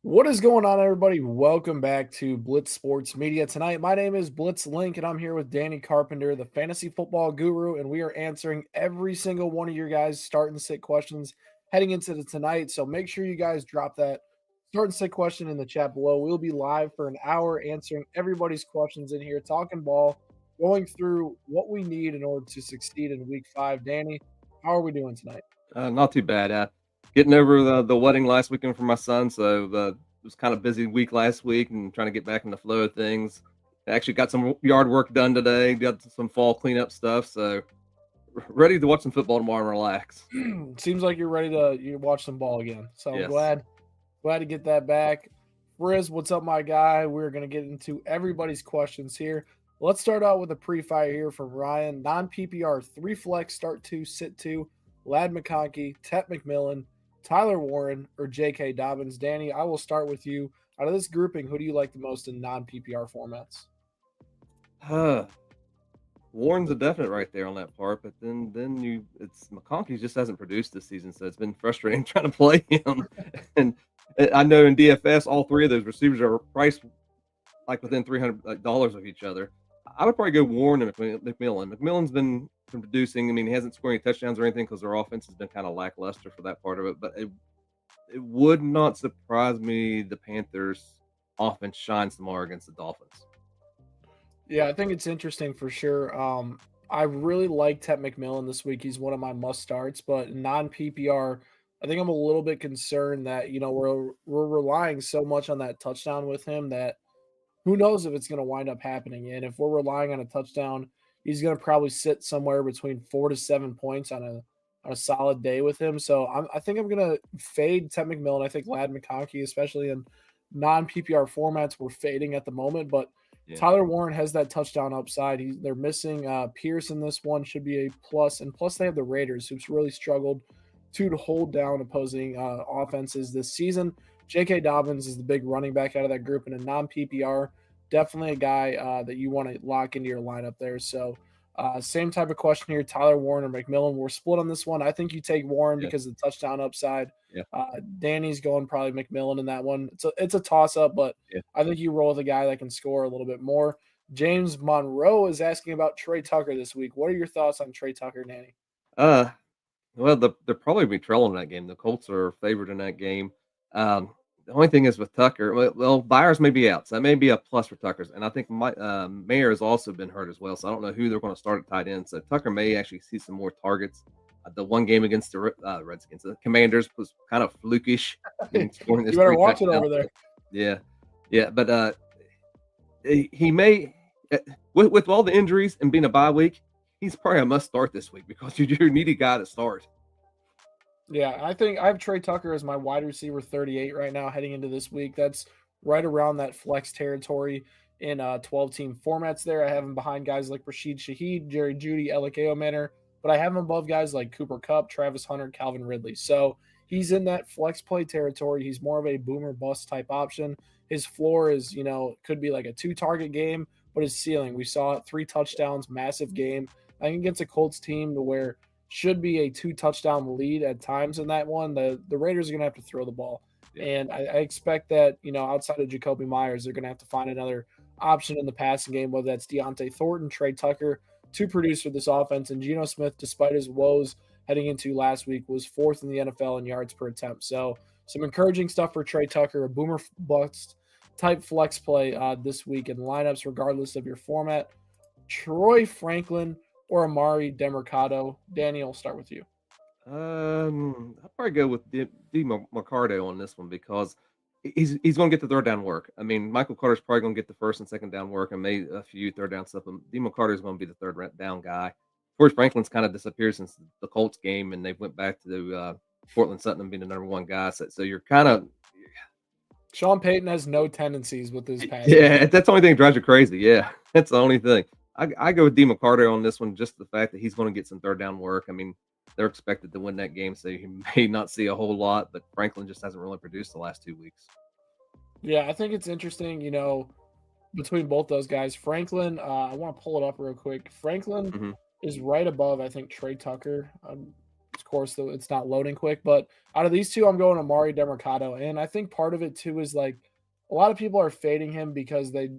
What is going on, everybody? Welcome back to Blitz Sports Media tonight. My name is Blitz Link, and I'm here with Danny Carpenter, the fantasy football guru, and we are answering every single one of your guys' start and sit questions heading into the tonight. So make sure you guys drop that start and sit question in the chat below. We'll be live for an hour answering everybody's questions in here, talking ball, going through what we need in order to succeed in Week 5. Danny, how are we doing tonight? Not too bad. Getting over the wedding last weekend for my son, so it was kind of busy week last week and trying to get back in the flow of things. I actually got some yard work done today, got some fall cleanup stuff, so ready to watch some football tomorrow and relax. Seems like you're ready to watch some ball again. So Yes. glad to get that back. Frizz, what's up, my guy? We're gonna get into everybody's questions here. Let's start out with a pre-fire here from Ryan. Non-PPR, 3 flex, start 2, sit 2, Lad McConkey, Tet McMillan, Tyler Warren, or J.K. Dobbins. Danny, I will start with you. Out of this grouping, who do you like the most in non-PPR formats? Warren's a definite right there on that part, but then it's McConkey just hasn't produced this season, so it's been frustrating trying to play him. And I know in DFS, all three of those receivers are priced like within $300 of each other. I would probably go Warren and McMillan. McMillan's been producing. I mean, he hasn't scored any touchdowns or anything because their offense has been kind of lackluster for that part of it. But it would not surprise me the Panthers' offense shines tomorrow against the Dolphins. Yeah, I think it's interesting for sure. I really like Tet McMillan this week. He's one of my must starts, but non PPR, I think I'm a little bit concerned that we're relying so much on that touchdown with him that who knows if it's going to wind up happening. And if we're relying on a touchdown, he's going to probably sit somewhere between 4 to 7 points on a solid day with him. So I think I'm going to fade Tet McMillan. I think Lad McConkey, especially in non PPR formats, we're fading at the moment, but Yeah. Tyler Warren has that touchdown upside. They're missing Pierce in this one, should be a plus, and plus they have the Raiders, who's really struggled to hold down opposing offenses this season. J.K. Dobbins is the big running back out of that group in a non PPR. Definitely a guy that you want to lock into your lineup there. So, same type of question here: Tyler Warren or McMillan. We're split on this one. I think you take Warren Yeah. because of the touchdown upside. Yeah. Danny's going probably McMillan in that one. It's a toss up, but Yeah. I think you roll with a guy that can score a little bit more. James Monroe is asking about Trey Tucker this week. What are your thoughts on Trey Tucker, Danny? Uh, well, they're probably be trailing in that game. The Colts are favored in that game. The only thing is with Tucker, Byers may be out, so that may be a plus for Tucker's. And I think Mayer has also been hurt as well, so I don't know who they're going to start at tight end. So Tucker may actually see some more targets. The one game against the Redskins, the Commanders, was kind of flukish. Scoring You this better three watch it touchdowns. over there. Yeah, yeah, but he may, with all the injuries and being a bye week, he's probably a must start this week because you do need a guy to start. Yeah, I think I have Trey Tucker as my wide receiver 38 right now heading into this week. That's right around that flex territory in 12 team formats there. I have him behind guys like Rashid Shaheed, Jerry Judy, Elikeo Manor, but I have him above guys like Cooper Kupp, Travis Hunter, Calvin Ridley. So he's in that flex play territory. He's more of a boomer bust type option. His floor is, could be like a 2 target game, but his ceiling, we saw it, 3 touchdowns, massive game. I think against a Colts team to where should be a 2 touchdown lead at times in that one. The Raiders are going to have to throw the ball. Yeah. And I expect that, outside of Jacoby Myers, they're going to have to find another option in the passing game, whether that's Deontay Thornton, Trey Tucker, to produce for this offense. And Geno Smith, despite his woes heading into last week, was 4th in the NFL in yards per attempt. So some encouraging stuff for Trey Tucker, a boomer bust type flex play this week in lineups, regardless of your format. Troy Franklin or Amari Demercado. Danny, I'll start with you. I'll probably go with Mercado on this one because he's going to get the third down work. I mean, Michael Carter's probably going to get the first and second down work and maybe a few third down stuff. Carter is going to be the third down guy. Forrest Franklin's kind of disappeared since the Colts game, and they went back to Portland Sutton being the number one guy. So you're kind of Sean Payton has no tendencies with his pass. Yeah, that's the only thing that drives you crazy. Yeah, that's the only thing. I go with DeMarcado on this one, just the fact that he's going to get some third down work. I mean, they're expected to win that game, so he may not see a whole lot, but Franklin just hasn't really produced the last 2 weeks. Yeah, I think it's interesting, between both those guys. Franklin, I want to pull it up real quick. Franklin is right above, I think, Trey Tucker. of course, though it's not loading quick. But out of these two, I'm going Amari Demercado, and I think part of it too is like a lot of people are fading him because they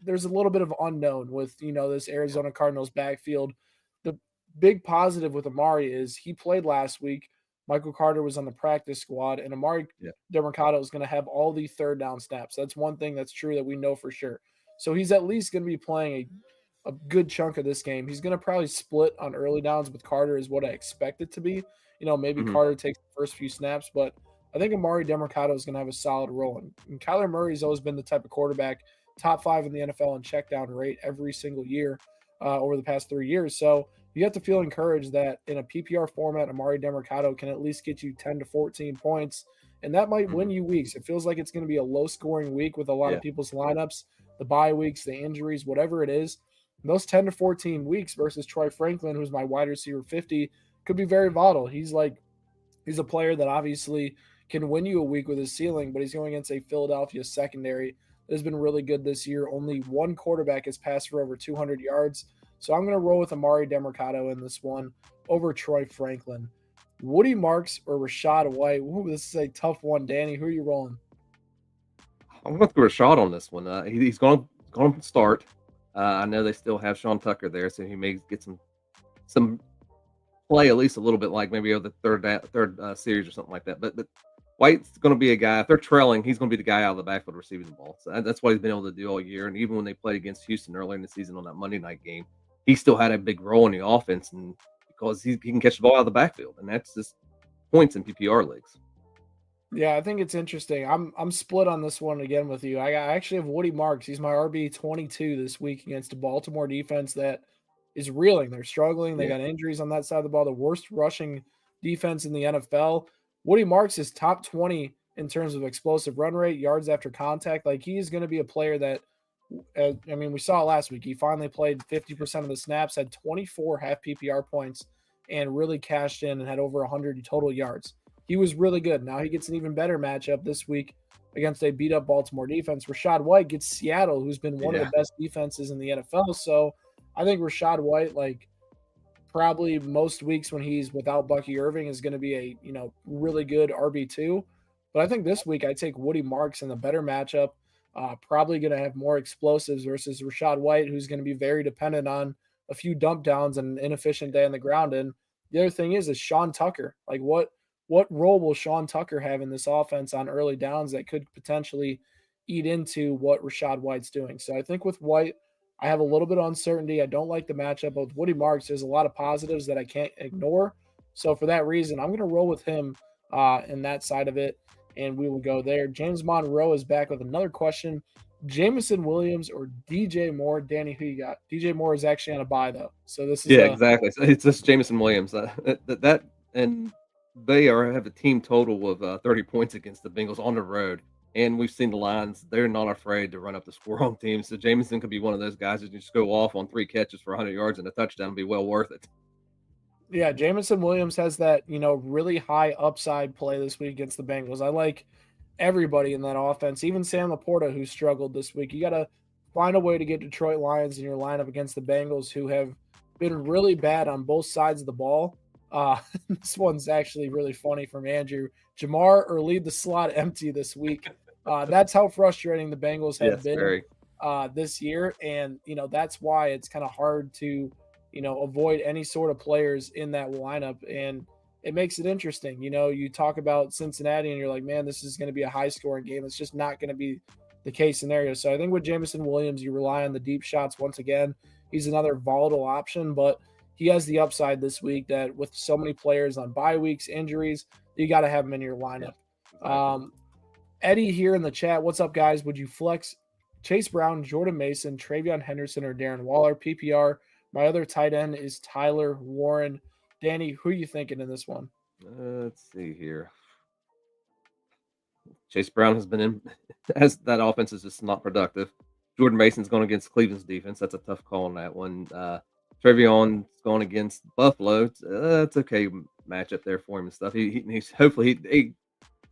there's a little bit of unknown with this Arizona Cardinals backfield. The big positive with Amari is he played last week. Michael Carter was on the practice squad, and Amari Yeah. Demercado is going to have all the third down snaps. That's one thing that's true that we know for sure. So he's at least going to be playing a good chunk of this game. He's going to probably split on early downs with Carter, is what I expect it to be. Maybe Hmm. Carter takes the first few snaps, but I think Amari Demercado is going to have a solid role. And Kyler Murray's always been the type of quarterback, top 5 in the NFL in check down rate every single year over the past 3 years. So you have to feel encouraged that in a PPR format, Amari Demercado can at least get you 10 to 14 points, and that might win Hmm. you weeks. It feels like it's going to be a low scoring week with a lot Yeah. of people's lineups, the bye weeks, the injuries, whatever it is. Those 10 to 14 weeks versus Troy Franklin, who's my wide receiver 50, could be very volatile. He's a player that obviously can win you a week with his ceiling, but he's going against a Philadelphia secondary that has been really good this year. Only one quarterback has passed for over 200 yards. So I'm going to roll with Amari Demercado in this one over Troy Franklin. Woody Marks or Rashad White? Ooh, this is a tough one, Danny. Who are you rolling? I'm going to throw a shot on this one. He's going to start. I know they still have Sean Tucker there, so he may get some play at least a little bit, like maybe of the third series or something like that. But White's going to be a guy. If they're trailing, he's going to be the guy out of the backfield receiving the ball. So that's what he's been able to do all year. And even when they played against Houston earlier in the season on that Monday night game, he still had a big role in the offense, and because he can catch the ball out of the backfield, and that's just points in PPR leagues. Yeah, I think it's interesting. I'm split on this one again with you. I actually have Woody Marks. He's my RB 22 this week against a Baltimore defense that is reeling. They're struggling. They Yeah. got injuries on that side of the ball. The worst rushing defense in the NFL. Woody Marks is top 20 in terms of explosive run rate, yards after contact. Like he is going to be a player that, I mean, we saw it last week. He finally played 50% of the snaps, had 24 half PPR points, and really cashed in and had over 100 total yards. He was really good. Now he gets an even better matchup this week against a beat up Baltimore defense. Rashad White gets Seattle, who's been one of Yeah. the best defenses in the NFL. So I think Rashad White, like probably most weeks when he's without Bucky Irving, is going to be a really good RB2. But I think this week I take Woody Marks in the better matchup. Probably going to have more explosives versus Rashad White, who's going to be very dependent on a few dump downs and an inefficient day on the ground. And the other thing is Sean Tucker. Like what role will Sean Tucker have in this offense on early downs that could potentially eat into what Rashad White's doing? So I think with White, I have a little bit of uncertainty. I don't like the matchup, but with Woody Marks, there's a lot of positives that I can't ignore. So for that reason, I'm going to roll with him in that side of it, and we will go there. James Monroe is back with another question. Jameson Williams or DJ Moore? Danny, who you got? DJ Moore is actually on a bye, though. So this is Yeah, exactly. So it's just Jameson Williams. That and they have a team total of 30 points against the Bengals on the road. And we've seen the Lions; they're not afraid to run up the score on teams. So Jameson could be one of those guys that just go off on 3 catches for 100 yards and a touchdown and be well worth it. Yeah, Jameson Williams has that, really high upside play this week against the Bengals. I like everybody in that offense, even Sam Laporta, who struggled this week. You got to find a way to get Detroit Lions in your lineup against the Bengals, who have been really bad on both sides of the ball. This one's actually really funny from Andrew. Jamar or leave the slot empty this week. That's how frustrating the Bengals have Yes, been very. this year. And, that's why it's kind of hard to, avoid any sort of players in that lineup. And it makes it interesting. You talk about Cincinnati and you're like, man, this is going to be a high scoring game. It's just not going to be the case scenario. So I think with Jameson Williams, you rely on the deep shots once again. He's another volatile option, but he has the upside this week that with so many players on bye weeks, injuries, you got to have him in your Yeah, lineup. exactly. Eddie here in the chat. What's up, guys? Would you flex Chase Brown, Jordan Mason, Travion Henderson, or Darren Waller? PPR. My other tight end is Tyler Warren. Danny, who are you thinking in this one? Let's see here. Chase Brown has been in as that offense is just not productive. Jordan Mason's going against Cleveland's defense. That's a tough call on that one. Trevion's going against Buffalo. It's okay matchup there for him and stuff. He's hopefully he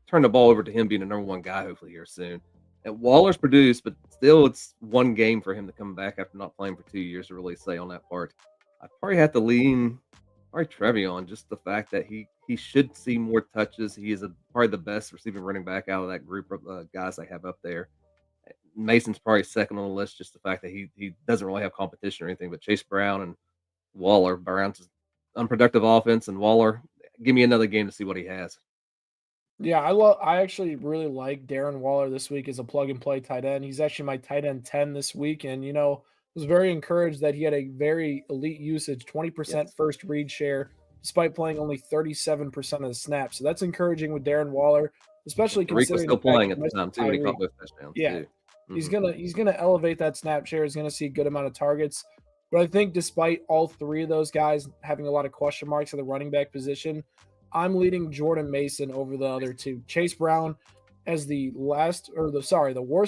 turned the ball over to him being the number one guy hopefully here soon. And Waller's produced, but still it's one game for him to come back after not playing for 2 years to really say on that part. I probably have to lean Probably Trevion, just the fact that he should see more touches. He is probably the best receiving running back out of that group of guys they have up there. Mason's probably second on the list, just the fact that he doesn't really have competition or anything. But Chase Brown and Waller, Brown's unproductive offense, and Waller, give me another game to see what he has. Yeah, I actually really like Darren Waller this week as a plug and play tight end. He's actually my tight end 10 this week. And was very encouraged that he had a very elite usage, 20% Yes, first read share, despite playing only 37% of the snaps. So that's encouraging with Darren Waller, especially Tariq was considering the still fact playing he at the missed time too when he Tyreek. caught both touchdowns Yeah, too. he's Hmm. gonna he's gonna elevate that snap share. He's gonna see a good amount of targets. But I think despite all three of those guys having a lot of question marks at the running back position, I'm leading Jordan Mason over the other two. Chase Brown as the worst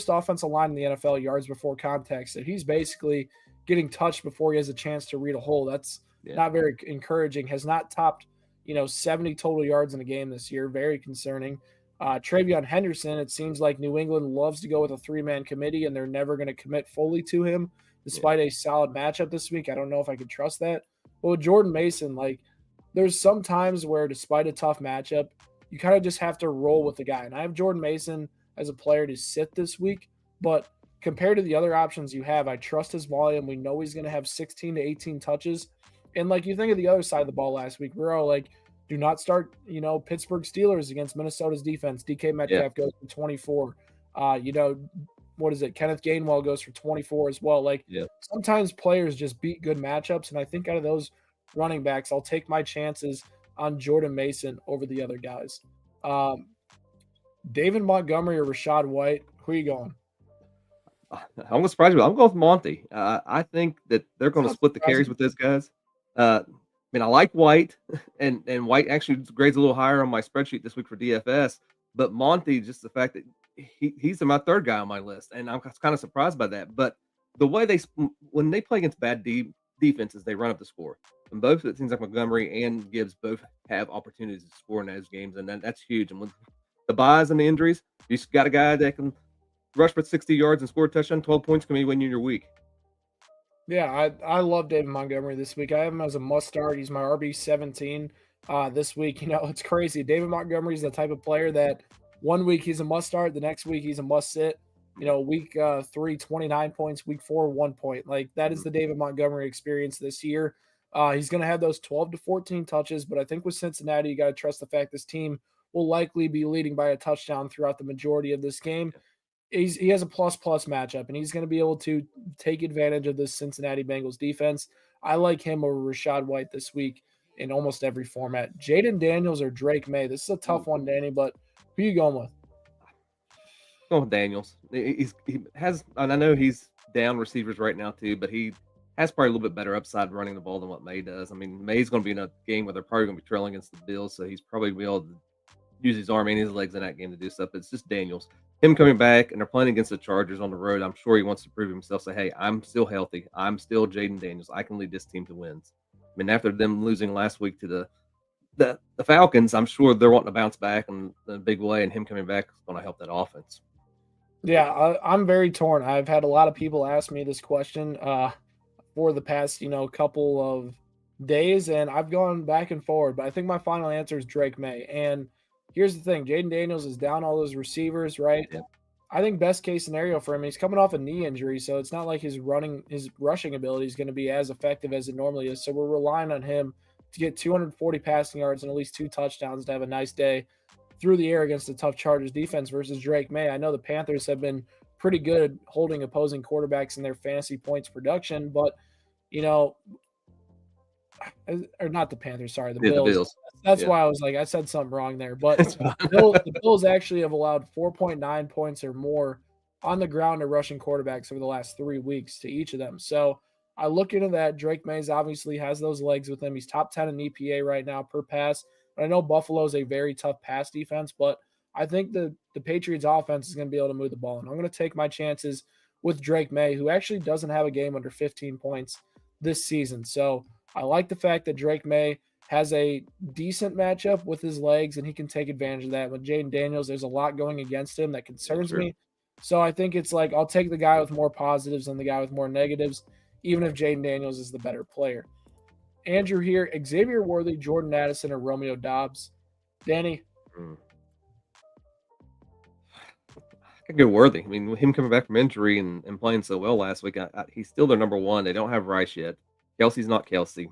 offensive line in the NFL yards before contact. So he's basically getting touched before he has a chance to read a hole. That's Yeah, not very encouraging. Has not topped 70 total yards in a game this year. Very concerning. Travion Henderson, it seems like New England loves to go with a three-man committee, and they're never going to commit fully to him, yeah, despite a solid matchup this week. I don't know if I could trust that. But with Jordan Mason, like, there's some times where, despite a tough matchup, you kind of just have to roll with the guy. And I have Jordan Mason as a player to sit this week, but compared to the other options you have, I trust his volume. We know he's going to have 16 to 18 touches. And like you think of the other side of the ball last week, we're all like, do not start, Pittsburgh Steelers against Minnesota's defense. DK yeah, Metcalf goes for 24. What is it? Kenneth Gainwell goes for 24 as well. Like yeah. sometimes players just beat good matchups. And I think out of those running backs, I'll take my chances on Jordan Mason over the other guys. Um, David Montgomery or Rashad White, who are you going? I'm gonna surprise you. I'm going with Monty. I think that they're It's going to not split the carries surprising. with those guys. I mean, I like White, and White actually grades a little higher on my spreadsheet this week for DFS. But Monty, just the fact that he's my third guy on my list, and I'm kind of surprised by that. But the way when they play against bad defenses, they run up the score. And both it seems like Montgomery and Gibbs both have opportunities to score in those games, and that's huge. And with the buys and the injuries, you just got a guy that can rush for 60 yards and score a touchdown, 12 points can be win you your week. Yeah, I love David Montgomery this week. I have him as a must start. He's my RB 17 this week. It's crazy. David Montgomery is the type of player that one week he's a must start, the next week he's a must sit. Yeah. Week 3, 29 points, week 4, 1 point. Like that is Mhm. the David Montgomery experience this year. He's going to have those 12 to 14 touches, but I think with Cincinnati, you got to trust the fact this team will likely be leading by a touchdown throughout the majority of this game. Yeah. He has a plus matchup, and he's going to be able to take advantage of this Cincinnati Bengals defense. I like him over Rashad White this week in almost every format. Jaden Daniels or Drake May. This is a tough Ooh. one, Danny, but who you going with? Going with Daniels. He has, and I know he's down receivers right now too, but he has probably a little bit better upside running the ball than what May does. I mean, May's going to be in a game where they're probably going to be trailing against the Bills, so he's probably going to be able to use his arm and his legs in that game to do stuff. It's just Daniels. Him coming back, and they're playing against the Chargers on the road. I'm sure he wants to prove himself. Say, hey, I'm still healthy. I'm still Jaden Daniels. I can lead this team to wins. I mean, after them losing last week to the Falcons, I'm sure they're wanting to bounce back in a big way, and him coming back is going to help that offense. Yeah, I'm very torn. I've had a lot of people ask me this question for the past, couple of days, and I've gone back and forward. But I think my final answer is Drake May. And here's the thing: Jaden Daniels is down all those receivers, right? Yeah, I think best case scenario for him, he's coming off a knee injury, so it's not like his rushing ability is going to be as effective as it normally is. So we're relying on him to get 240 passing yards and at least 2 touchdowns to have a nice day through the air against a tough Chargers defense versus Drake May. I know the Panthers have been pretty good at holding opposing quarterbacks in their fantasy points production, but you know, or not the Panthers, sorry, the yeah, the Bills. Bills. That's Yeah, why I was like, I said something wrong there. But it's fine. the Bills actually have allowed 4.9 points or more on the ground to rushing quarterbacks over the last 3 weeks to each of them. So I look into that. Drake Mays obviously has those legs with him. He's top 10 in EPA right now per pass. But I know Buffalo is a very tough pass defense, but I think the Patriots offense is going to be able to move the ball. And I'm going to take my chances with Drake May, who actually doesn't have a game under 15 points this season. So I like the fact that Drake May has a decent matchup with his legs, and he can take advantage of that. With Jaden Daniels, there's a lot going against him that Yeah, concerns true. me. So I think it's like I'll take the guy with more positives than the guy with more negatives, even if Jaden Daniels is the better player. Andrew here, Xavier Worthy, Jordan Addison, or Romeo Dobbs. Danny? Mm. I could go Worthy. I mean, with him coming back from injury and playing so well last week, he's still their number one. They don't have Rice yet. Kelsey's not Kelsey.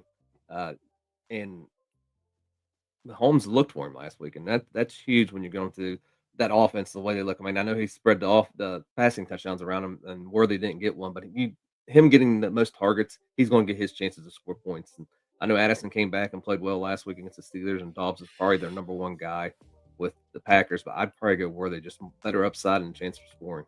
Uh, and Holmes looked for him last week, and that's huge when you're going to that offense the way they look. I mean, I know he spread the passing touchdowns around him, and Worthy didn't get one, but him getting the most targets, he's going to get his chances to score points. And I know Addison came back and played well last week against the Steelers, and Dobbs is probably their number one guy with the Packers, but I'd probably go Worthy, just better upside and chance for scoring.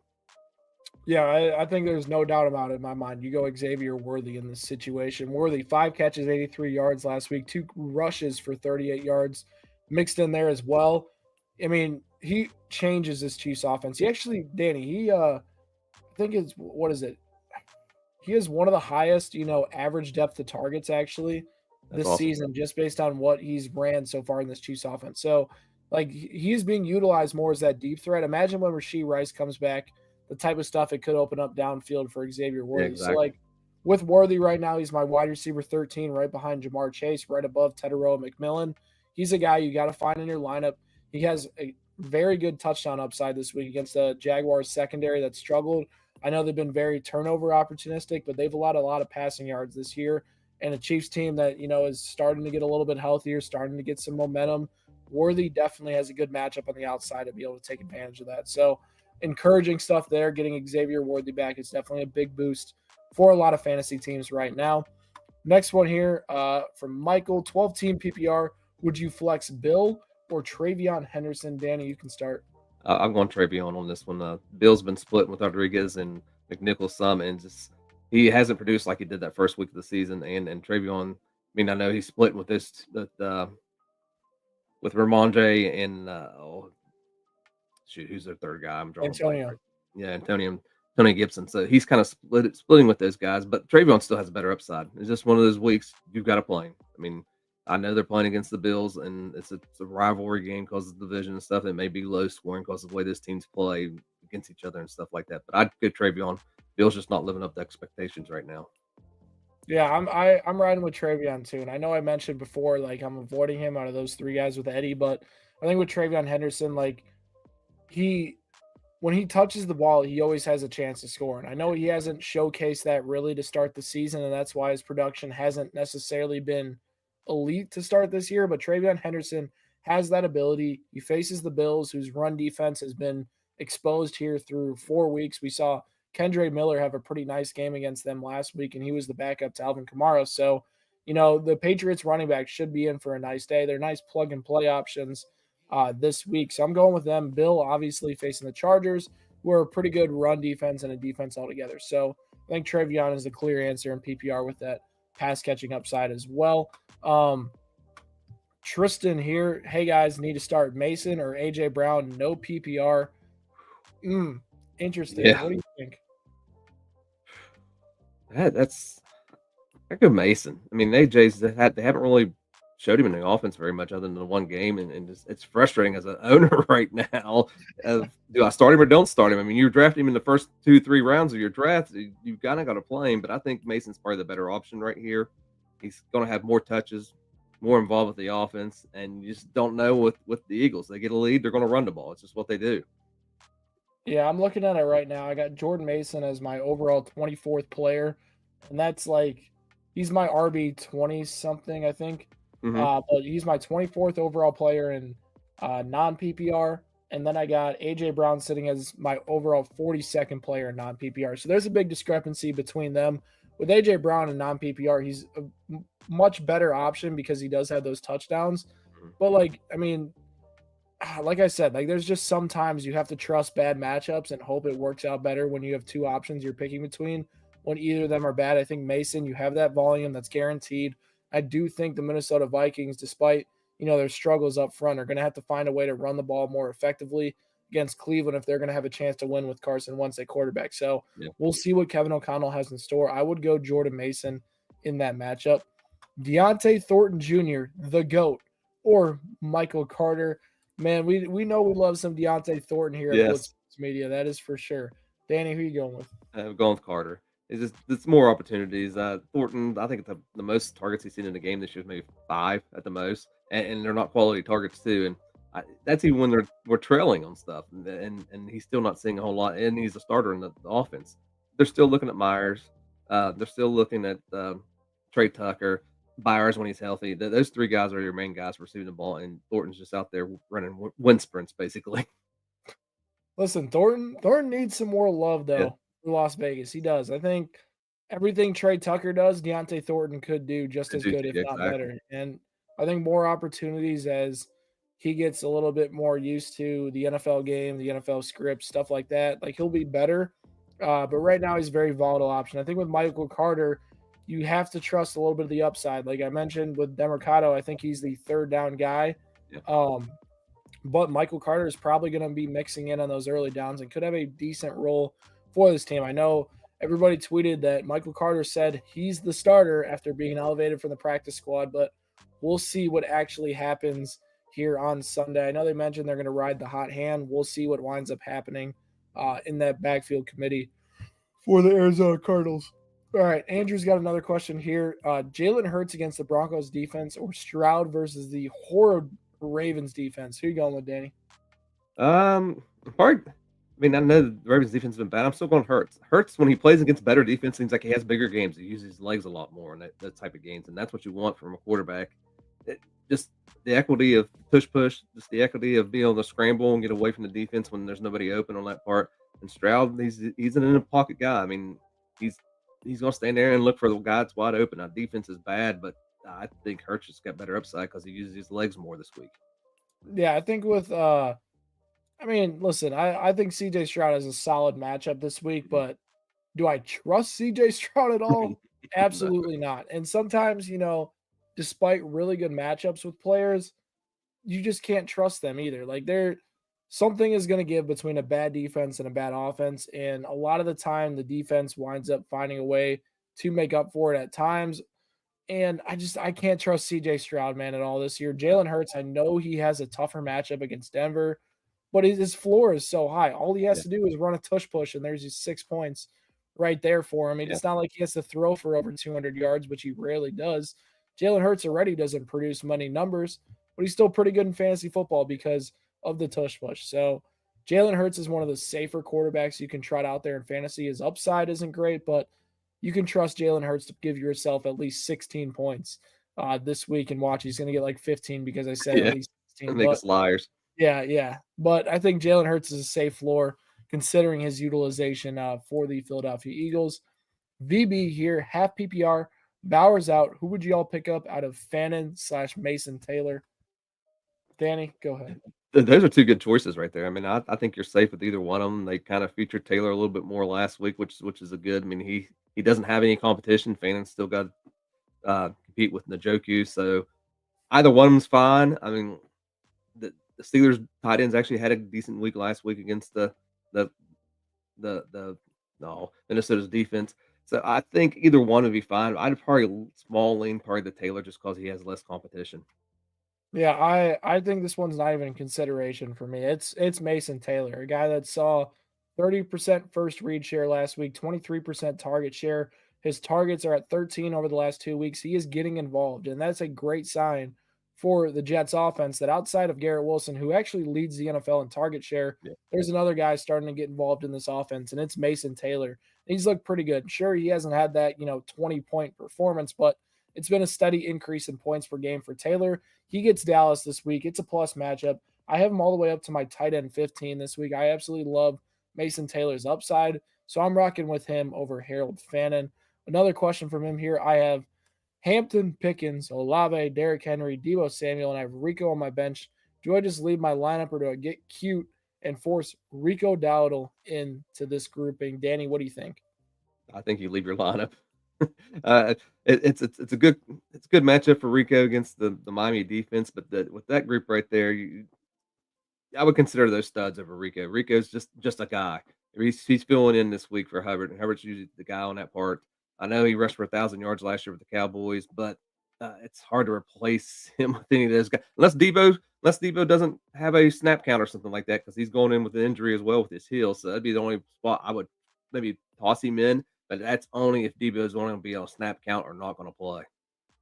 Yeah, I think there's no doubt about it in my mind. You go Xavier Worthy in this situation. Worthy, 5 catches, 83 yards last week, 2 rushes for 38 yards mixed in there as well. I mean, he changes this Chiefs offense. He actually, Danny, I think it's, what is it? He has one of the highest, average depth of targets actually That's this awesome. season, just based on what he's ran so far in this Chiefs offense. So, like, he's being utilized more as that deep threat. Imagine when Rashee Rice comes back, the type of stuff it could open up downfield for Xavier Yeah, Worthy. So, exactly. like, with Worthy right now, he's my wide receiver 13, right behind Jamar Chase, right above Tedero McMillan. He's a guy you got to find in your lineup. He has a very good touchdown upside this week against the Jaguars secondary that struggled. I know they've been very turnover opportunistic, but they've allowed a lot of passing yards this year. And a Chiefs team that, is starting to get a little bit healthier, starting to get some momentum. Worthy definitely has a good matchup on the outside to be able to take advantage of that. So, encouraging stuff there. Getting Xavier Worthy back is definitely a big boost for a lot of fantasy teams right now. Next one here from Michael, 12-team PPR. Would you flex Bill or Travion Henderson? Danny, you can start. I'm going Travion on this one. Bill's been splitting with Rodriguez and McNichols some, and just he hasn't produced like he did that first week of the season. And Travion, I mean, I know he's splitting with with Ramondre and shoot, who's their third guy? I'm drawing a blank. Right. Antonio. Yeah, Tony Gibson. So he's kind of splitting with those guys, but Travion still has a better upside. It's just one of those weeks you've got to play him. I mean, I know they're playing against the Bills, and it's a rivalry game because of the division and stuff. It may be low scoring because of the way those teams play against each other and stuff like that. But I'd go Travion. Bill's just not living up to expectations right now. Yeah, I'm riding with Travion too. And I know I mentioned before, like, I'm avoiding him out of those 3 guys with Eddie, but I think with Travion Henderson, like, he when he touches the ball, he always has a chance to score. And I know he hasn't showcased that really to start the season, and that's why his production hasn't necessarily been elite to start this year. But Travion Henderson has that ability. He faces the Bills, whose run defense has been exposed here through 4 weeks. We saw Kendre Miller have a pretty nice game against them last week, and he was the backup to Alvin Kamara. So, the Patriots running back should be in for a nice day. They're nice plug and play options this week. So I'm going with them. Bill, obviously, facing the Chargers, who are a pretty good run defense and a defense altogether. So I think Travion is the clear answer in PPR with that pass catching upside as well. Tristan here. Hey, guys, need to start Mason or AJ Brown. No PPR. Interesting. Yeah, What do you think? that's I go Mason. I mean, AJ's they haven't really showed him in the offense very much other than the one game, and just, it's frustrating as an owner right now. Do I start him or don't start him? I mean, you draft him in the first 2-3 rounds of your draft, you've kind of got to play him. But I think Mason's probably the better option right here. He's going to have more touches, more involved with the offense, and you just don't know with the Eagles. They get a lead, they're going to run the ball. It's just what they do. Yeah, I'm looking at it right now. I got Jordan Mason as my overall 24th player, and that's like he's my RB 20 something, I think. Hmm. But he's my 24th overall player in non PPR, and then I got AJ Brown sitting as my overall 42nd player in non PPR. So there's a big discrepancy between them. With AJ Brown in non PPR, he's a much better option because he does have those touchdowns. But like I said, like there's just sometimes you have to trust bad matchups and hope it works out better when you have 2 options you're picking between. When either of them are bad, I think Mason, you have that volume that's guaranteed. I do think the Minnesota Vikings, despite their struggles up front, are going to have to find a way to run the ball more effectively against Cleveland if they're going to have a chance to win with Carson Wentz at quarterback. So Yeah. we'll see what Kevin O'Connell has in store. I would go Jordan Mason in that matchup. Deontay Thornton Jr., the GOAT, or Michael Carter. Man, we know we love some Deontay Thornton here at Blitz Yes. Media. That is for sure. Danny, who you going with? I'm going with Carter. It's more opportunities. Thornton, I think the most targets he's seen in the game this year is maybe 5 at the most, and they're not quality targets too. And that's even when we're trailing on stuff, and he's still not seeing a whole lot. And he's a starter in the offense. They're still looking at Myers. They're still looking at Trey Tucker, Byers when he's healthy. Those 3 guys are your main guys receiving the ball, and Thornton's just out there running wind sprints basically. Listen, Thornton needs some more love Yeah, though for Las Vegas. He does. I think everything Trey Tucker does, Deontay Thornton could do just could as do good, if yeah, not exactly. better. And I think more opportunities as he gets a little bit more used to the NFL game, the NFL script, stuff like that. Like he'll be better. But right now he's a very volatile option. I think with Michael Carter, you have to trust a little bit of the upside. Like I mentioned with Demercado, I think he's the third down guy. Yeah, Um, but Michael Carter is probably going to be mixing in on those early downs and could have a decent role for this team. I know everybody tweeted that Michael Carter said he's the starter after being elevated from the practice squad, but we'll see what actually happens here on Sunday. I know they mentioned they're going to ride the hot hand. We'll see what winds up happening in that backfield committee for the Arizona Cardinals. All right, Andrew's got another question here. Jalen Hurts against the Broncos defense or Stroud versus the horrid Ravens defense? Who you going with, Danny? Probably. I mean, I know the Ravens defense has been bad. I'm still going Hurts. Hurts when he plays against better defense seems like he has bigger games. He uses his legs a lot more in that type of games, and that's what you want from a quarterback. Just the equity of push, just the equity of being able to scramble and get away from the defense when there's nobody open on that part. And Stroud, he's an in a pocket guy. I mean, he's he's going to stand there and look for the guy that's wide open. Now defense is bad, but I think Hurts just got better upside because he uses his legs more this week. Yeah, I think with I mean, listen, I think CJ Stroud has a solid matchup this week, Mhm. but do I trust CJ Stroud at all? No. Absolutely not. And sometimes, despite really good matchups with players, you just can't trust them either. Like they're something is going to give between a bad defense and a bad offense, and a lot of the time the defense winds up finding a way to make up for it at times. And I can't trust CJ Stroud, man, at all this year. Jalen Hurts, I know he has a tougher matchup against Denver, but his floor is so high. All he has Yeah, to do is run a tush push, and there's his 6 points right there for him. yeah, It's not like he has to throw for over 200 yards, which he rarely does. Jalen Hurts already doesn't produce money numbers, but he's still pretty good in fantasy football because of the tush push. So Jalen Hurts is one of the safer quarterbacks you can trot out there in fantasy. His upside isn't great, but you can trust Jalen Hurts to give yourself at least 16 points this week and watch. He's going to get like 15 because I said at yeah. least They 16. make But us liars. yeah, yeah. But I think Jalen Hurts is a safe floor considering his utilization for the Philadelphia Eagles. VB here, half PPR. Bowers out. Who would you all pick up out of Fannin/Mason Taylor? Danny, go ahead. Those are 2 good choices right there. I mean, I think you're safe with either one of them. They kind of featured Taylor a little bit more last week, which is a good. I mean, he doesn't have any competition. Fannon's still got compete with Njoku, so either one of them's fine. I mean, the Steelers tight ends actually had a decent week last week against the the no Minnesota's defense. So I think either one would be fine. I'd probably small lean probably the Taylor just because he has less competition. Yeah, I think this one's not even in consideration for me. It's Mason Taylor, a guy that saw 30% first read share last week, 23% target share. His targets are at 13 over the last 2 weeks. He is getting involved, and that's a great sign for the Jets offense that outside of Garrett Wilson, who actually leads the NFL in target share, Yeah, there's another guy starting to get involved in this offense, and it's Mason Taylor. He's looked pretty good. Sure, he hasn't had that, 20-point performance, but it's been a steady increase in points per game for Taylor. He gets Dallas this week. It's a plus matchup. I have him all the way up to my tight end 15 this week. I absolutely love Mason Taylor's upside. So I'm rocking with him over Harold Fannin. Another question from him here. I have Hampton, Pickens, Olave, Derrick Henry, Debo Samuel, and I have Rico on my bench. Do I just leave my lineup or do I get cute and force Rico Dowdle into this grouping? Danny, what do you think? I think you leave your lineup. uh, it's a good matchup for Rico against the Miami defense, but with that group right there, I would consider those studs over Rico. Rico's just a guy. He's filling in this week for Hubbard, and Hubbard's usually the guy on that part. I know he rushed for 1,000 yards last year with the Cowboys, but it's hard to replace him with any of those guys unless Debo doesn't have a snap count or something like that because he's going in with an injury as well with his heel. So that'd be the only spot I would maybe toss him in. but that's only if Debo is only going to be on a snap count or not going to play.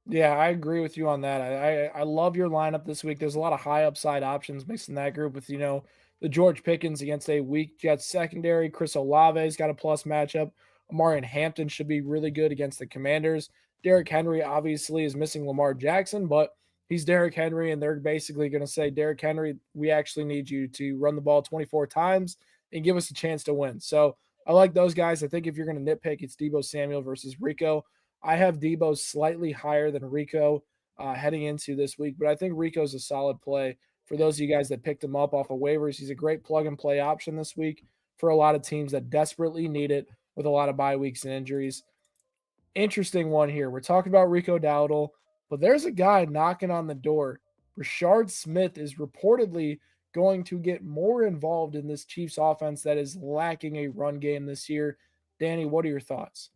Yeah, I agree with you on that. I love your lineup this week. There's a lot of high upside options mixed in that group with, the George Pickens against a weak Jets secondary. Chris Olave's got a plus matchup. Amarian Hampton should be really good against the Commanders. Derrick Henry obviously is missing Lamar Jackson, but he's Derrick Henry, and they're basically going to say, Derrick Henry, we actually need you to run the ball 24 times and give us a chance to win. So I like those guys. I think if you're going to nitpick, it's Debo Samuel versus Rico. I have Debo slightly higher than Rico heading into this week, but I think Rico's a solid play for those of you guys that picked him up off of waivers. He's a great plug and play option this week for a lot of teams that desperately need it with a lot of bye weeks and injuries. Interesting one here. We're talking about Rico Dowdle, but there's a guy knocking on the door. Rashard Smith is reportedly going to get more involved in this Chiefs offense that is lacking a run game this year. Danny, what are your thoughts?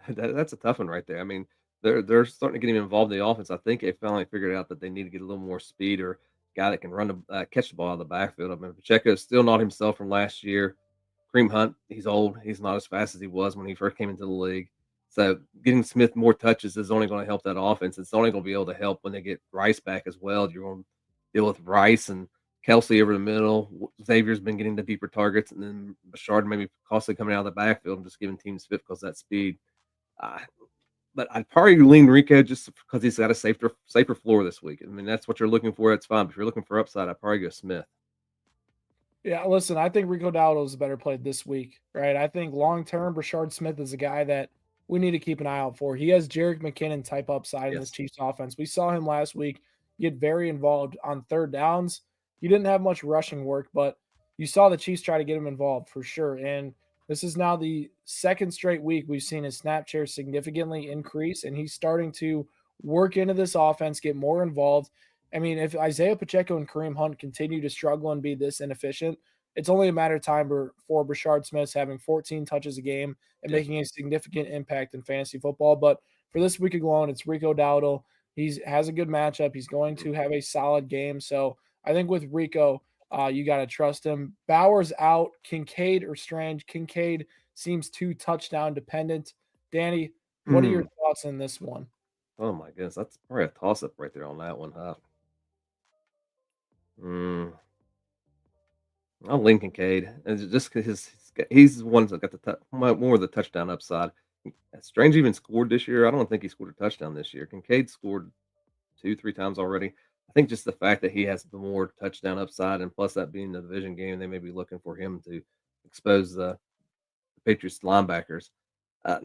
That's a tough one right there. I mean, they're starting to get him involved in the offense. I think they finally figured out that they need to get a little more speed or guy that can run the catch the ball out of the backfield. I mean, Pacheco is still not himself from last year. Kareem Hunt, he's old. He's not as fast as he was when he first came into the league. So getting Smith more touches is only going to help that offense. It's only going to be able to help when they get Rice back as well. You're going to deal with Rice and Kelsey over the middle. Xavier's been getting the deeper targets, and then Bashard maybe costly coming out of the backfield and just giving teams fit because of that speed. Uh, but I'd probably lean Rico just because he's got a safer floor this week. I mean, that's what you're looking for. It's fine. But if you're looking for upside, I'd probably go Smith. Yeah, listen, I think Rico Dowdle is a better play this week, right? I think long term, Brashard Smith is a guy that we need to keep an eye out for. He has Jerick McKinnon type upside in this Yes. Chiefs offense. We saw him last week get very involved on third downs. He didn't have much rushing work, but you saw the Chiefs try to get him involved for sure. And this is now the second straight week we've seen his snap share significantly increase, and he's starting to work into this offense, get more involved. I mean, if Isaiah Pacheco and Kareem Hunt continue to struggle and be this inefficient, it's only a matter of time for Brashard Smith having 14 touches a game and Yeah. making a significant impact in fantasy football. But for this week alone, it's Rico Dowdle. He has a good matchup. He's going to have a solid game. So I think with Rico, you got to trust him. Bowers out, Kincaid or Strange. Kincaid seems too touchdown dependent. Danny, what are your Mm. thoughts on this one? Oh my goodness, that's probably a toss up right there on that one, huh? Mm. I'm Lincoln Cade, and just because he's the one that got more of the touchdown upside. Strange even scored this year. I don't think he scored a touchdown this year. Kincaid scored 2, 3 times already. I think just the fact that he has the more touchdown upside, and plus that being the division game, they may be looking for him to expose the Patriots linebackers. Uh,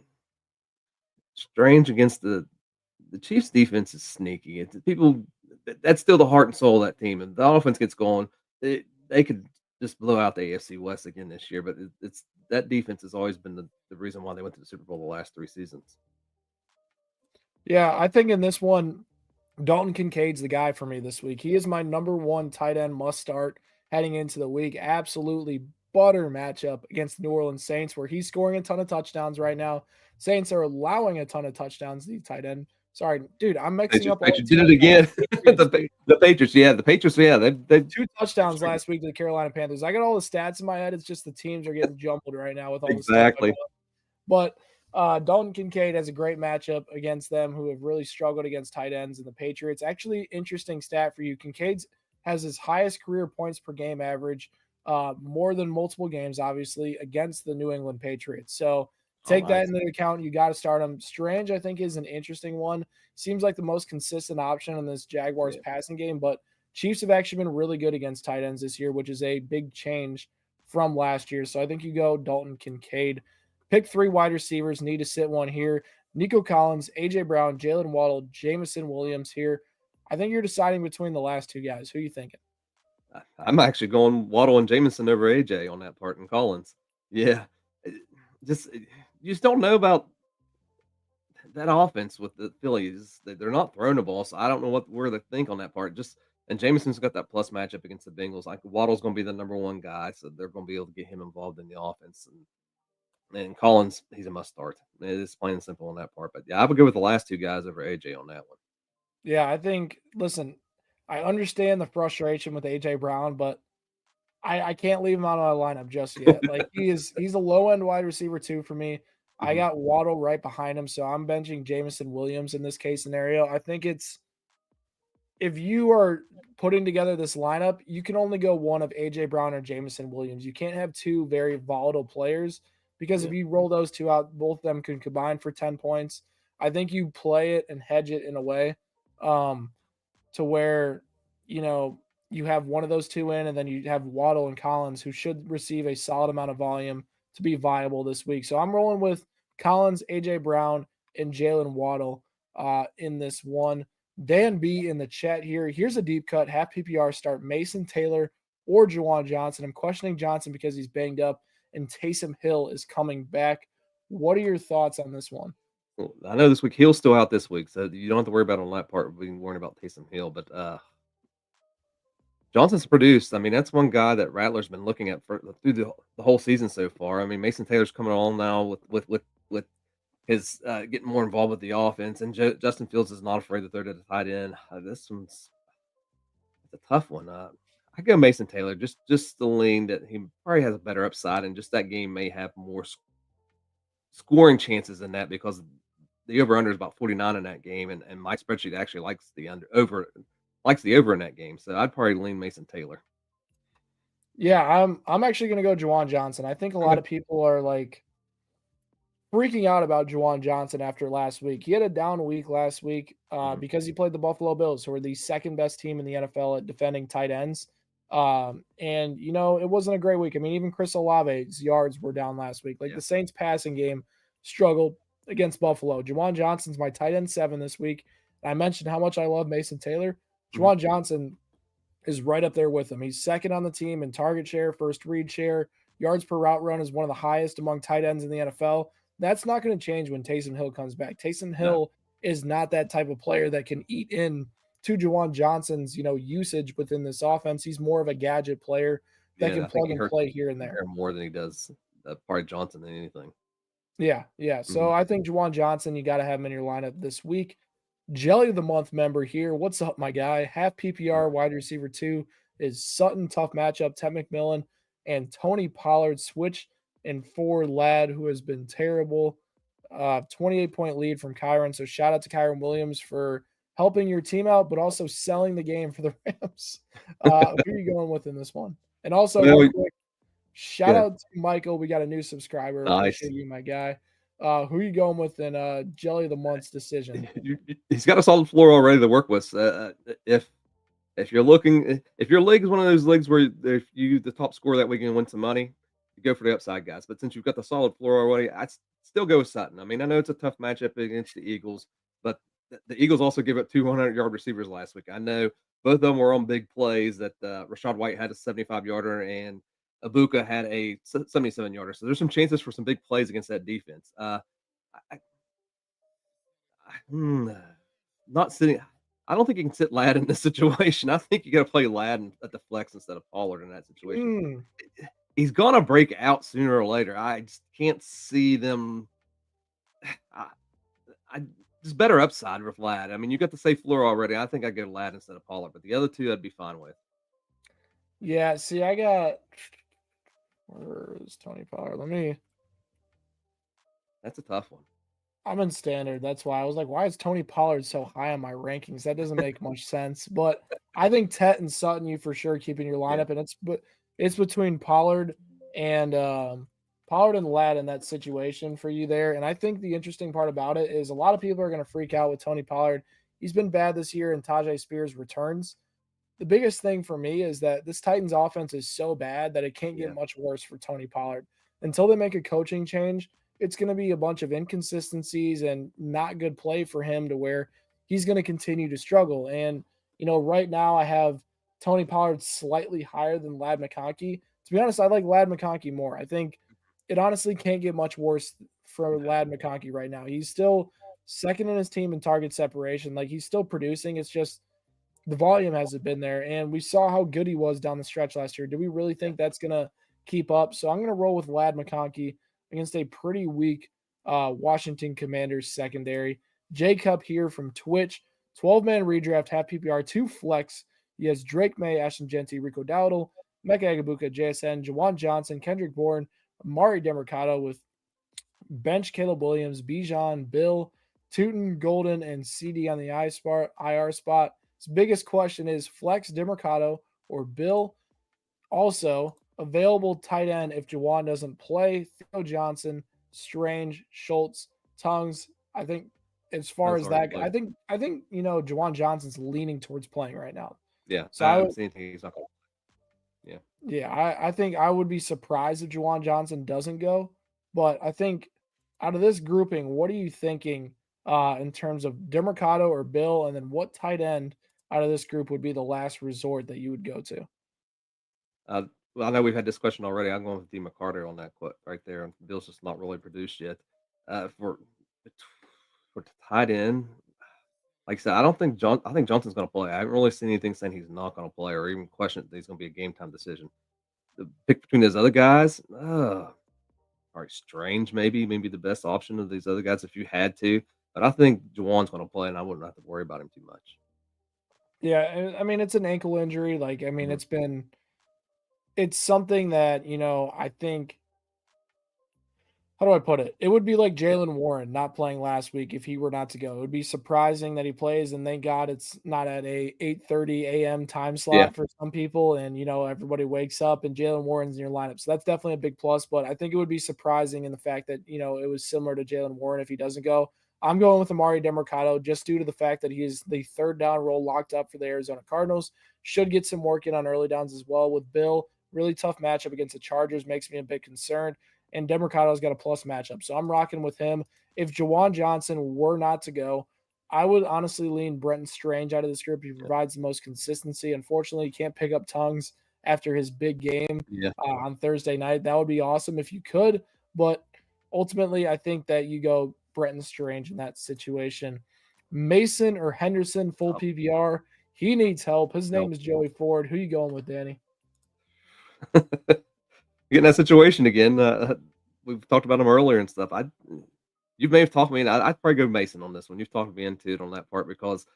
Strange against the Chiefs defense is sneaky. It's people that's still the heart and soul of that team. And the offense gets going, they could just blow out the AFC West again this year. But it's that defense has always been the reason why they went to the Super Bowl the last 3 seasons. Yeah, I think in this one, Dalton Kincaid's the guy for me this week. He is my number one tight end must start heading into the week. Absolutely butter matchup against the New Orleans Saints, where he's scoring a ton of touchdowns right now. Saints are allowing a ton of touchdowns. The tight end. Sorry, dude, I'm mixing up all the Patriots did teams. it again. Patriots, dude. The Patriots, yeah, they 2 touchdowns last week to the Carolina Panthers. I got all the stats in my head. It's just the teams are getting jumbled right now with all the stuff. exactly. But Dalton Kincaid has a great matchup against them, who have really struggled against tight ends and the Patriots. Actually, interesting stat for you. Kincaid has his highest career points per game average, more than multiple games, obviously, against the New England Patriots. So Oh, take that nice. into account. You got to start him. Strange, I think, is an interesting one. Seems like the most consistent option in this Jaguars Yeah. passing game, but Chiefs have actually been really good against tight ends this year, which is a big change from last year. So I think you go Dalton Kincaid. Pick 3 wide receivers. Need to sit one here. Nico Collins, AJ Brown, Jalen Waddle, Jamison Williams here. I think you're deciding between the last 2 guys. Who are you thinking? I'm actually going Waddle and Jamison over AJ on that part and Collins. Yeah. You just don't know about that offense with the Phillies. They're not throwing the ball, so I don't know where they think on that part. Just and Jameson's got that plus matchup against the Bengals. Like Waddle's going to be the number one guy, so they're going to be able to get him involved in the offense. And Collins, he's a must start. It's plain and simple on that part. But yeah, I would go with the last 2 guys over AJ on that one. Yeah, I think, listen, I understand the frustration with AJ Brown, but I can't leave him out of my lineup just yet. Like he's a low end wide receiver too for me. I got Waddle right behind him, so I'm benching Jameson Williams in this case scenario. I think it's if you are putting together this lineup, you can only go one of AJ Brown or Jameson Williams. You can't have two very volatile players because if Yeah. you roll those two out, both of them can combine for 10 points. I think you play it and hedge it in a way um, to where, you have one of those two in, and then you have Waddle and Collins, who should receive a solid amount of volume to be viable this week. So I'm rolling with Collins, AJ Brown, and Jalen Waddle in this one. Dan B in the chat here. Here's a deep cut, half PPR start Mason Taylor or Juwan Johnson. I'm questioning Johnson because he's banged up, and Taysom Hill is coming back. What are your thoughts on this one? Well, I know this week Hill's still out this week, so you don't have to worry about on that part. We can worry about Taysom Hill, but Johnson's produced. I mean, that's one guy that Rattler's been looking at through the whole season so far. I mean, Mason Taylor's coming on now with his getting more involved with the offense, and Justin Fields is not afraid to throw to the tight end. This one's a tough one. I go Mason Taylor just the lean that he probably has a better upside, and just that game may have more scoring chances than that because the over under is about 49 in that game, and my spreadsheet actually likes the over in that game. So I'd probably lean Mason Taylor. Yeah, I'm actually gonna go Juwan Johnson. I think a lot of people are like freaking out about Juwan Johnson after last week. He had a down week last week because he played the Buffalo Bills, who are the second best team in the NFL at defending tight ends. And it wasn't a great week. I mean, even Chris Olave's yards were down last week. Like the Saints passing game struggled against Buffalo. Juwan Johnson's my tight end 7 this week. I mentioned how much I love Mason Taylor. Juwan Johnson is right up there with him. He's second on the team in target share, first read share, yards per route run is one of the highest among tight ends in the NFL. That's not going to change when Taysom Hill comes back. Taysom Hill is not that type of player that can eat in to Juwan Johnson's, usage within this offense. He's more of a gadget player that can plug and play here and there. More than he does probably Johnson than anything. Yeah. So I think Juwan Johnson, you got to have him in your lineup this week. Jelly of the Month member here. What's up, my guy? Half PPR wide receiver 2 is Sutton. Tough matchup. Ted McMillan and Tony Pollard switch and 4 Ladd, who has been terrible. 28-point lead from Kyron. So shout out to Kyron Williams for helping your team out, but also selling the game for the Rams. Who are you going with in this one? And also, real quick, shout out to Michael. We got a new subscriber. Nice. Appreciate you, my guy. Who are you going with in Jelly of the Month's decision? He's got a solid floor already to work with. If your league is one of those leagues where if you the top scorer that week and win some money, you go for the upside guys. But since you've got the solid floor already, I'd still go with Sutton. I mean, I know it's a tough matchup against the Eagles, but the Eagles also gave up 200-yard receivers last week. I know both of them were on big plays. That Rachaad White had a 75-yarder and Abuka had a 77-yarder. So there's some chances for some big plays against that defense. Not sitting. I don't think you can sit Ladd in this situation. I think you got to play Ladd at the flex instead of Pollard in that situation. He's gonna break out sooner or later. I just can't see them. I just better upside with Ladd. I mean, you got the safe floor already. I think I go Ladd instead of Pollard, but the other two I'd be fine with. Yeah. See, I got. Where is Tony Pollard? That's a tough one. I'm in standard. That's why I was like, why is Tony Pollard so high on my rankings? That doesn't make much sense. But I think Tet and Sutton, you for sure keep in your lineup, and it's between Pollard and Ladd in that situation for you there. And I think the interesting part about it is a lot of people are going to freak out with Tony Pollard. He's been bad this year, and Tajay Spears returns. The biggest thing for me is that this Titans offense is so bad that it can't get much worse for Tony Pollard. Until they make a coaching change, it's going to be a bunch of inconsistencies and not good play for him to where he's going to continue to struggle. And, right now I have Tony Pollard slightly higher than Ladd McConkey. To be honest, I like Ladd McConkey more. I think it honestly can't get much worse for Ladd McConkey right now. He's still second in his team in target separation. Like, he's still producing. It's just the volume hasn't been there. And we saw how good he was down the stretch last year. Do we really think that's going to keep up? So I'm going to roll with Ladd McConkey against a pretty weak Washington Commanders secondary. Jacob here from Twitch, 12-man redraft, half PPR, 2 flex. He has Drake May, Ashton Genty, Rico Dowdle, Mecca Agabuka, JSN, Juwan Johnson, Kendrick Bourne, Amari Demercado with bench Caleb Williams, Bijan, Bill, Tootin, Golden, and CD on the IR spot. His biggest question is flex Demercado or Bill. Also, available tight end if Jawan doesn't play, Theo Johnson, Strange, Schultz, Tongues. I think as far That's as already that, played. I think Jawan Johnson's leaning towards playing right now. Yeah, So I I haven't would, seen anything. He's not going. Yeah, yeah, I think I would be surprised if Jawan Johnson doesn't go. But I think out of this grouping, what are you thinking in terms of Demercado or Bill, and then what tight end out of this group would be the last resort that you would go to? uh, well, I know we've had this question already. I'm going with D. McCarter on that quote right there. And Bill's just not really produced yet. For tight end, like I said, I don't think I think Johnson's going to play. I haven't really seen anything saying he's not going to play, or even question that he's going to be a game time decision. The pick between those other guys, probably Strange, maybe the best option of these other guys if you had to. But I think Juwan's going to play, and I wouldn't have to worry about him too much. Yeah, I mean it's an ankle injury. Like I mean Mhm. it's something that I think how do I put it? It would be like Yeah, Jalen Warren not playing last week if he were not to go. It would be surprising that he plays, and thank God it's not at a 8:30 a.m. time yeah, slot for some people, and everybody wakes up and Jalen Warren's in your lineup. So that's definitely a big plus. But I think it would be surprising in the fact that it was similar to Jalen Warren if he doesn't go. I'm going with Amari Demercado just due to the fact that he is the third down role locked up for the Arizona Cardinals. Should get some work in on early downs as well with Bill. Really tough matchup against the Chargers makes me a bit concerned, and Demercado's got a plus matchup. So I'm rocking with him. If Jawan Johnson were not to go, I would honestly lean Brenton Strange out of this group. He yeah, provides the most consistency. Unfortunately, he can't pick up Tongues after his big game yeah. on Thursday night. That would be awesome if you could, but ultimately, I think that you go Brenton Strange in that situation. Mason or Henderson, full Oh, PPR. He needs help. His no. name is Joey Ford. Who you going with, Danny? Get in that situation again. We've talked about him earlier and stuff. You may have talked me, and I'd probably go Mason on this one. You've talked me into it on that part because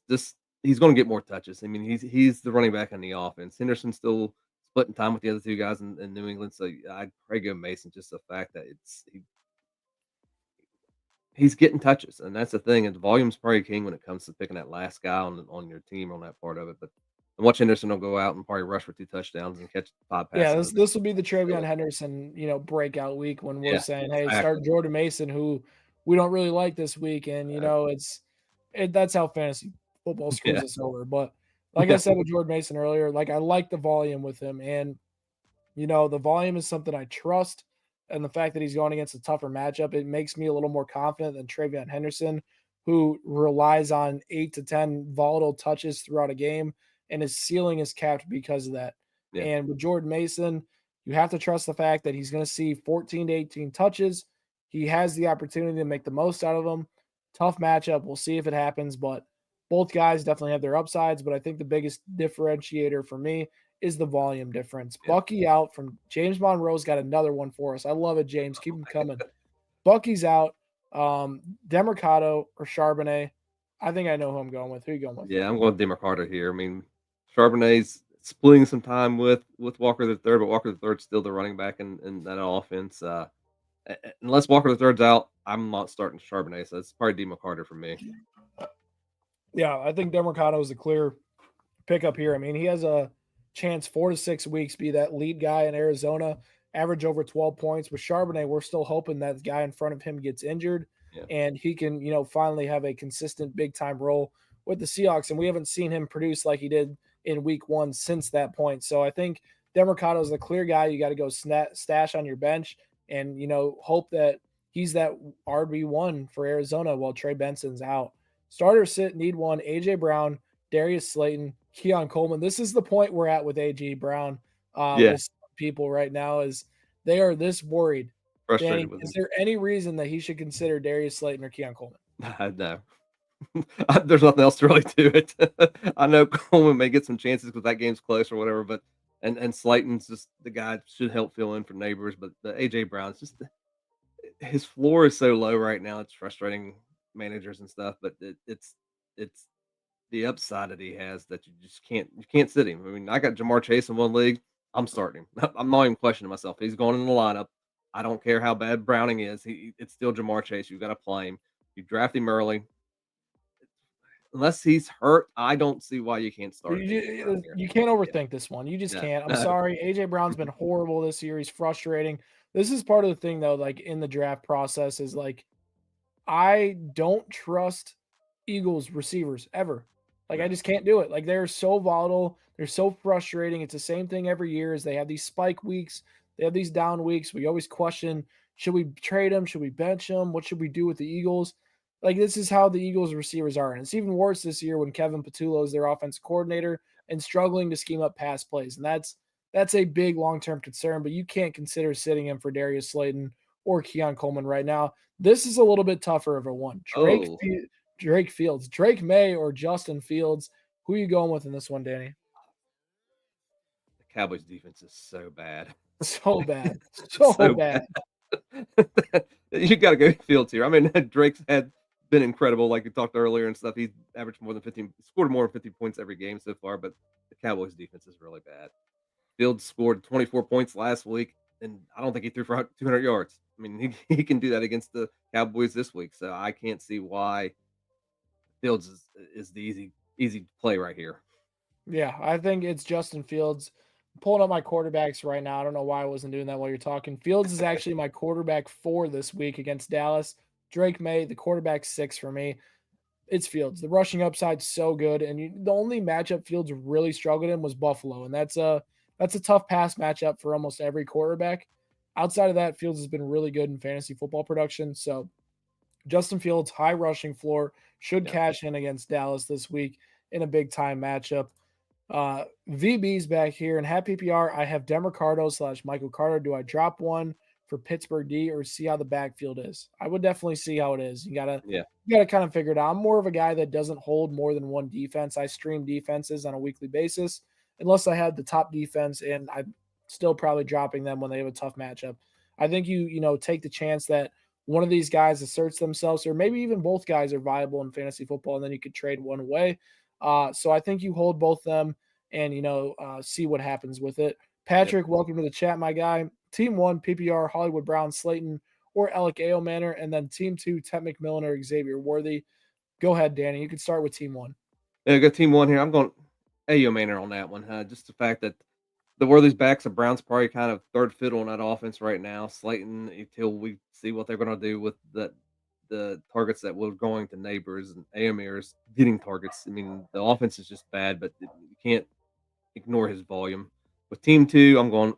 this he's going to get more touches. I mean, he's the running back on the offense. Henderson's still splitting time with the other two guys in New England, so I'd probably go Mason. Just the fact that he's getting touches, and that's the thing. And the volume's probably king when it comes to picking that last guy on your team on that part of it. But and watch Henderson will go out and probably rush for 2 touchdowns and catch 5 passes. Yeah, this will be the Really. Travion Henderson, breakout week when we're Yeah, saying, "Hey, exactly. start Jordan Mason," who we don't really like this week, and that's how fantasy football screws Yeah, us over. But like I yeah, said with Jordan Mason earlier, like I like the volume with him, and the volume is something I trust, and the fact that he's going against a tougher matchup, it makes me a little more confident than Travion Henderson, who relies on 8 to 10 volatile touches throughout a game, and his ceiling is capped because of that. yeah, And with Jordan Mason, you have to trust the fact that he's going to see 14 to 18 touches. He has the opportunity to make the most out of them. Tough matchup. We'll see if it happens, but both guys definitely have their upsides. But I think the biggest differentiator for me is the volume difference. yeah. Bucky out from James Monroe's got another one for us. I love it, James. Keep them coming. Bucky's out. Demercado or Charbonnet. I think I know who I'm going with. Who you going with? Yeah, I'm going Demar Carter here. I mean, Charbonnet's splitting some time with Walker the third, but Walker the third's still the running back in that offense. Unless Walker the third's out, I'm not starting Charbonnet, so it's probably Demar Carter for me. Yeah, I think Demercado is the clear pickup here. I mean, he has a chance 4 to 6 weeks be that lead guy in Arizona, average over 12 points. With Charbonnet, we're still hoping that the guy in front of him gets injured Yeah, and he can, finally have a consistent big time role with the Seahawks. And we haven't seen him produce like he did in week one since that point. So I think Demercado is the clear guy you got to go stash on your bench and, hope that he's that RB1 for Arizona while Trey Benson's out. Starter sit need one. AJ Brown, Darius Slayton, Keon Coleman. This is the point we're at with AJ Brown yeah, with people right now is they are this worried. frustrated Danny, with is him. there any reason that he should consider Darius Slayton or Keon Coleman? No, there's nothing else to really do it. I know Coleman may get some chances because that game's close or whatever, but and Slayton's just the guy should help fill in for Neighbors, but the AJ Brown's just his floor is so low right now. It's frustrating managers and stuff, but it's the upside that he has that you can't sit him. I mean, I got Jamar Chase in one league. I'm starting him. I'm not even questioning myself. He's going in the lineup. I don't care how bad Browning is. It's still Jamar Chase. You've got to play him. You draft him early. Unless he's hurt, I don't see why you can't start A.J. Brown here. You can't Yeah. overthink this one. You just No, can't. I'm no. sorry. AJ Brown's been horrible this year. He's frustrating. This is part of the thing though, like in the draft process is like I don't trust Eagles receivers ever. Like I No. just can't do it. Like they're so volatile. They're so frustrating. It's the same thing every year as they have these spike weeks. They have these down weeks. We always question, should we trade them? Should we bench them? What should we do with the Eagles? Like this is how the Eagles receivers are. And it's even worse this year when Kevin Patullo is their offensive coordinator and struggling to scheme up pass plays. And that's a big long-term concern, but you can't consider sitting him for Darius Slayton or Keon Coleman right now. This is a little bit tougher of a one. Oh, Drake Fields, Drake May or Justin Fields. Who are you going with in this one, Danny? the Cowboys defense is so bad. So bad. So bad. You got to go Fields here. I mean, Drake's had been incredible, like we talked earlier and stuff. He's averaged more than 15, scored more than 50 points every game so far, but the Cowboys defense is really bad. Fields scored 24 points last week, and I don't think he threw for 200 yards. I mean, he can do that against the Cowboys this week, so I can't see why Fields is the easy play right here. Yeah, I think it's Justin Fields. I'm pulling up my quarterbacks right now. I don't know why I wasn't doing that while you're talking. Fields is actually my quarterback 4 this week against Dallas. Drake May, the quarterback 6 for me. It's Fields. The rushing upside's so good, and the only matchup Fields really struggled in was Buffalo, and that's a tough pass matchup for almost every quarterback. Outside of that, Fields has been really good in fantasy football production. So Justin Fields, high rushing floor, should Yeah. cash in against Dallas this week in a big time matchup. VB's back here, and hat PPR, I have Demercado / Michael Carter. Do I drop one for Pittsburgh D or see how the backfield is? I would definitely see how it is. You gotta kind of figure it out. I'm more of a guy that doesn't hold more than one defense. I stream defenses on a weekly basis, unless I had the top defense, and I'm still probably dropping them when they have a tough matchup. I think you take the chance that one of these guys asserts themselves, or maybe even both guys are viable in fantasy football, and then you could trade one away. So I think you hold both them and see what happens with it. Patrick, welcome to the chat, my guy. Team 1, PPR, Hollywood Brown, Slayton, or Alec Manor, and then Team 2, Ted McMillan or Xavier Worthy. Go ahead, Danny. You can start with Team 1. Yeah, go Team 1 here. I'm going Manor on that one. Just the fact that the Worthy's back, so Brown's probably kind of third fiddle on that offense right now. Slayton, until we see what they're going to do with the targets that we're going to Neighbors, and Amir's getting targets. I mean, the offense is just bad, but you can't ignore his volume. With Team 2, I'm going.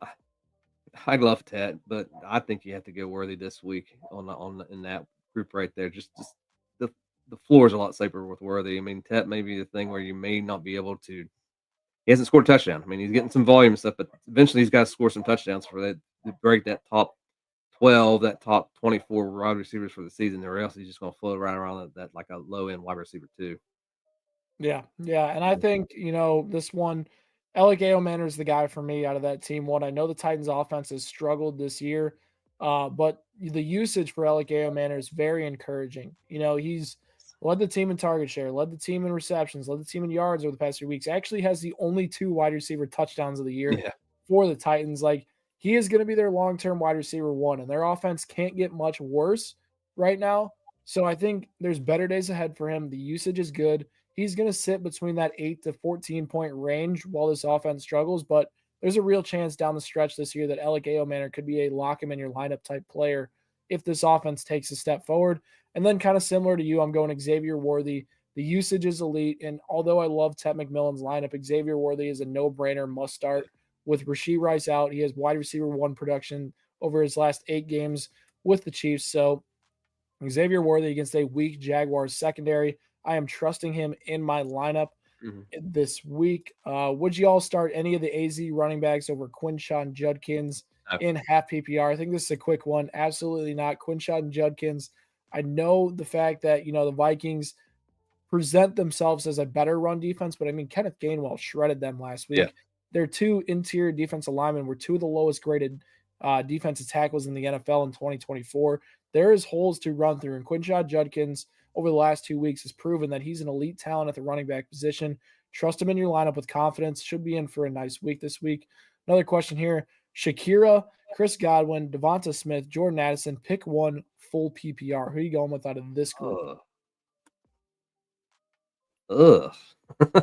I love Ted, but I think you have to go Worthy this week in that group right there. Just the floor is a lot safer with Worthy. I mean, Ted may be the thing where you may not be able to. He hasn't scored a touchdown. I mean, he's getting some volume and stuff, but eventually he's got to score some touchdowns for that to break that top 12, that top 24 wide receivers for the season, or else he's just going to float right around that like a low end wide receiver too. Yeah, and I think this one, Alec Manor is the guy for me out of that Team 1. I know the Titans offense has struggled this year, but the usage for Alec Manor is very encouraging. He's led the team in target share, led the team in receptions, led the team in yards over the past 3 weeks. Actually has the only 2 wide receiver touchdowns of the year for the Titans. Like he is going to be their long-term wide receiver 1, and their offense can't get much worse right now. So I think there's better days ahead for him. The usage is good. He's going to sit between that 8 to 14 point range while this offense struggles, but there's a real chance down the stretch this year that Alec Manor could be a lock him in your lineup type player if this offense takes a step forward. And then kind of similar to you, I'm going Xavier Worthy. The usage is elite, and although I love Ted McMillan's lineup, Xavier Worthy is a no-brainer must start. With Rashee Rice out, he has wide receiver 1 production over his last 8 games with the Chiefs. So Xavier Worthy against a weak Jaguars secondary. I am trusting him in my lineup this week. Would you all start any of the AZ running backs over Quinshon Judkins in half PPR? I think this is a quick one. Absolutely not. Quinshon Judkins. I know the fact that, the Vikings present themselves as a better run defense, but I mean, Kenneth Gainwell shredded them last week. Yeah. Their 2 interior defensive linemen were 2 of the lowest graded defensive tackles in the NFL in 2024. There is holes to run through, and Quinshon Judkins over the last 2 weeks has proven that he's an elite talent at the running back position. Trust him in your lineup with confidence. Should be in for a nice week this week. Another question here. Shakira Chris Godwin, Devonta Smith, Jordan Addison. Pick one full PPR. Who are you going with out of this group? Ugh. Ugh.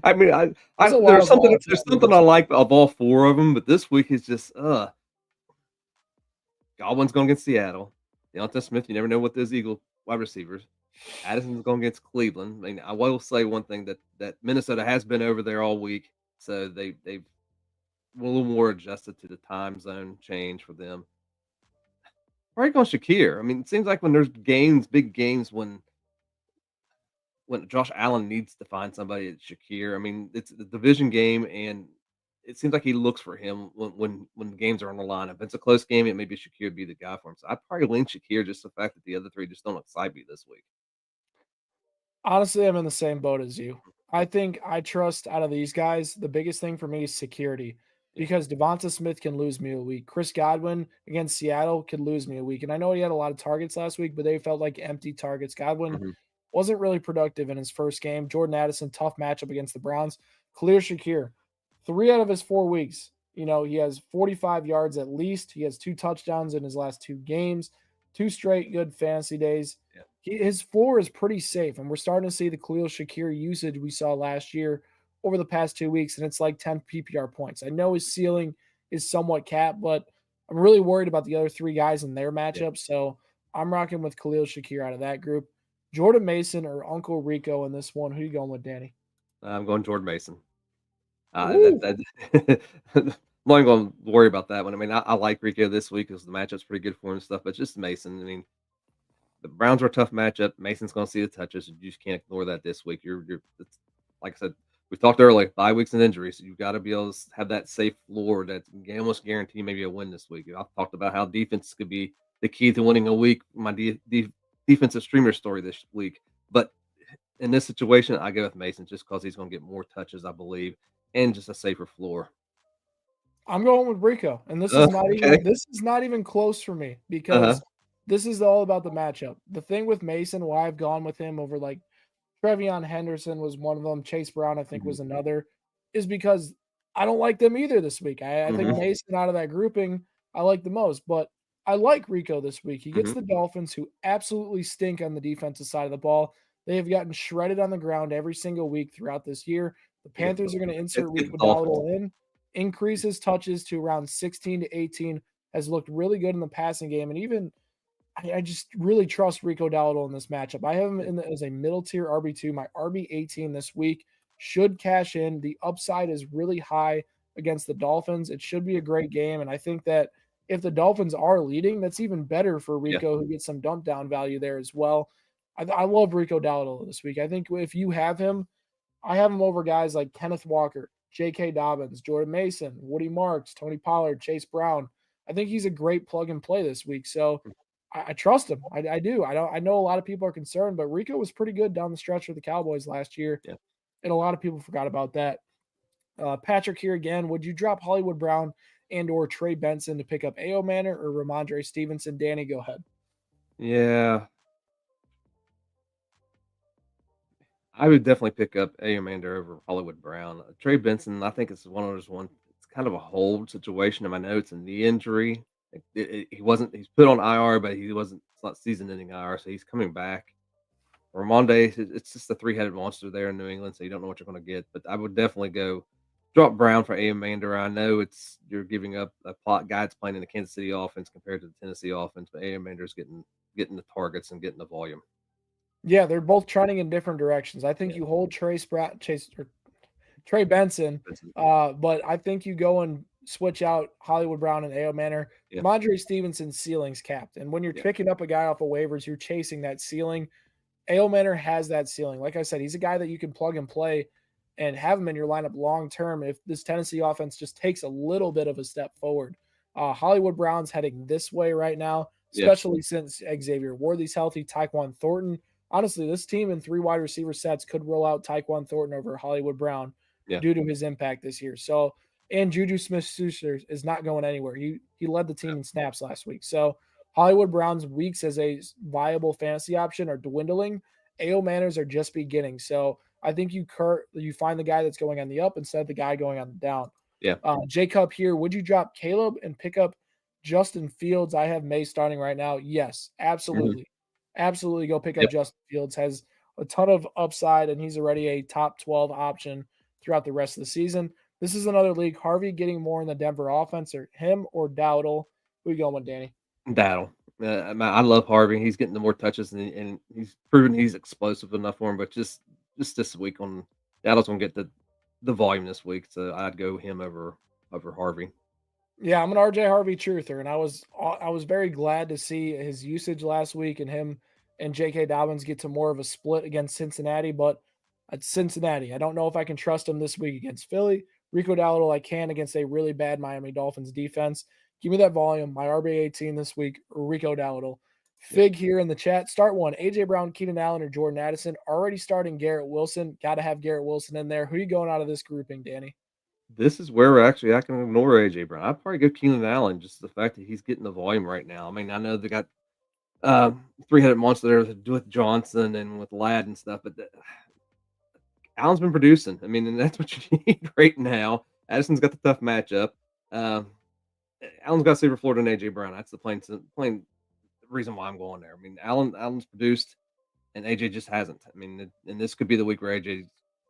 I mean, There's a lot there's of something volatility this I week. like of all four of them, but this week is just Godwin's going against Seattle. Deontay Smith, you never know what those Eagle wide receivers. Addison's going against Cleveland. I mean, I will say one thing that Minnesota has been over there all week, so they've a little more adjusted to the time zone change for them. Probably going Shakir. I mean, it seems like when there's games, big games, when Josh Allen needs to find somebody, it's Shakir. I mean, it's the division game, and it seems like he looks for him when the games are on the line. If it's a close game, it maybe Shakir would be the guy for him. So I'd probably lean Shakir, just the fact that the other three just don't excite me this week. Honestly, I'm in the same boat as you. I think I trust out of these guys, the biggest thing for me is security Yeah. because Devonta Smith can lose me a week. Chris Godwin against Seattle could lose me a week. And I know he had a lot of targets last week, but they felt like empty targets. Godwin Mhm. wasn't really productive in his first game. Jordan Addison, tough matchup against the Browns. Khalil Shakir, 3 out of his 4 weeks. He has 45 yards at least. He has 2 touchdowns in his last 2 games, 2 straight good fantasy days. Yeah. His floor is pretty safe, and we're starting to see the Khalil Shakir usage we saw last year over the past 2 weeks, and it's like 10 PPR points. I know his ceiling is somewhat capped, but I'm really worried about the other three guys in their Yeah. matchup. So I'm rocking with Khalil Shakir out of that group. Jordan Mason or Uncle Rico in this one. Who you going with, Danny? I'm going Jordan Mason. Ooh, I'm not even going to worry about that one. I mean, I like Rico this week because the matchup's pretty good for him and stuff, but it's just Mason. I mean, the Browns are a tough matchup. Mason's going to see the touches. You just can't ignore that this week. It's, like I said, we talked earlier, 5 weeks in injury, so you've got to be able to have that safe floor that almost guarantee maybe a win this week. I've talked about how defense could be the key to winning a week. My defensive streamer story this week, but in this situation, I go with Mason just because he's going to get more touches, I believe, and just a safer floor. I'm going with Rico, and this is not Okay. even this is not even close for me Uh-huh. because this is all about the matchup. The thing with Mason, why I've gone with him over like Trevion Henderson was one of them. Chase Brown, I think, Mhm. was another, is because I don't like them either this week. I think Mhm. Mason out of that grouping, I like the most, but I like Rico this week. He gets Mhm. the Dolphins, who absolutely stink on the defensive side of the ball. They have gotten shredded on the ground every single week throughout this year. The Yeah. Panthers are going to insert Get the Rico Dolphins. Dowdle in, increase his touches to around 16 to 18, has looked really good in the passing game, and even I just really trust Rico Dowdle in this matchup. I have him as a middle tier RB2. My RB18 this week should cash in. The upside is really high against the Dolphins. It should be a great game. And I think that if the Dolphins are leading, that's even better for Yeah. Rico, who gets some dump down value there as well. I love Rico Dowdle this week. I think if you have him, I have him over guys like Kenneth Walker, J.K. Dobbins, Jordan Mason, Woody Marks, Tony Pollard, Chase Brown. I think he's a great plug and play this week. So I trust him. I do. I don't. I know a lot of people are concerned, but Rico was pretty good down the stretch for the Cowboys last year, Yeah. and a lot of people forgot about that. Patrick here again. Would you drop Hollywood Brown and or Trey Benson to pick up A.O. Manor or Ramondre Stevenson? Danny, go ahead. Yeah. I would definitely pick up Amander over Hollywood Brown. Trey Benson, I think it's one of those one. It's kind of a hold situation. And I know it's a knee injury. He wasn't. He's put on IR, but he wasn't. It's not season-ending IR, so he's coming back. Ramonde, it's just a three-headed monster there in New England, so you don't know what you're going to get. But I would definitely go drop Brown for Amander. I know you're giving up a plot guy that's playing in the Kansas City offense compared to the Tennessee offense, but Amander's getting the targets and getting the volume. Yeah, they're both trending in different directions. I think Yeah. you hold Trey Benson, Benson. but I think you go and switch out Hollywood Brown and A.O. Manor. Yeah. Ramondre Stevenson's ceiling's capped, and when you're Yeah. picking up a guy off of waivers, you're chasing that ceiling. A.O. Manor has that ceiling. Like I said, he's a guy that you can plug and play and have him in your lineup long term if this Tennessee offense just takes a little bit of a step forward. Hollywood Brown's heading this way right now, Yeah. especially since Xavier Worthy's healthy. Tyquan Thornton. Honestly, this team in 3 wide receiver sets could roll out Tyquan Thornton over Hollywood Brown Yeah. due to his impact this year. So, and Juju Smith-Schuster is not going anywhere. He led the team in snaps last week. So, Hollywood Brown's weeks as a viable fantasy option are dwindling. A.O. Manners are just beginning. So I think you find the guy that's going on the up instead of the guy going on the down. Yeah. Jacob here, would you drop Caleb and pick up Justin Fields? I have May starting right now. Yes, Mhm. absolutely. Absolutely go pick up Yep. Justin Fields. Has a ton of upside, and he's already a top 12 option throughout the rest of the season. This is another league. Harvey getting more in the Denver offense, or him or Dowdle? Who you going with, Danny? Battle. I love Harvey. He's getting the more touches, and he's proven he's explosive enough for him. But just this week on Dowdle's gonna get the volume this week, so I'd go him over Harvey. Yeah, I'm an RJ Harvey truther, and I was very glad to see his usage last week and him and J.K. Dobbins get to more of a split against Cincinnati. But it's Cincinnati. I don't know if I can trust him this week against Philly. Rico Dowdle, I can against a really bad Miami Dolphins defense. Give me that volume. My RB18 this week, Rico Dowdle. Yep. Fig here in the chat. Start one. AJ Brown, Keenan Allen, or Jordan Addison. Already starting Garrett Wilson. Got to have Garrett Wilson in there. Who are you going out of this grouping, Danny? This is where I can ignore AJ Brown. I'd probably go Keenan Allen, just the fact that he's getting the volume right now. I mean, I know they got three-headed monster there with Johnson and with Ladd and stuff, but Allen's been producing. I mean, and that's what you need right now. Addison's got the tough matchup. Um, Allen's got safer floor than AJ Brown. That's the plain reason why I'm going there. I mean, Allen's produced, and AJ just hasn't. I mean, and this could be the week where AJ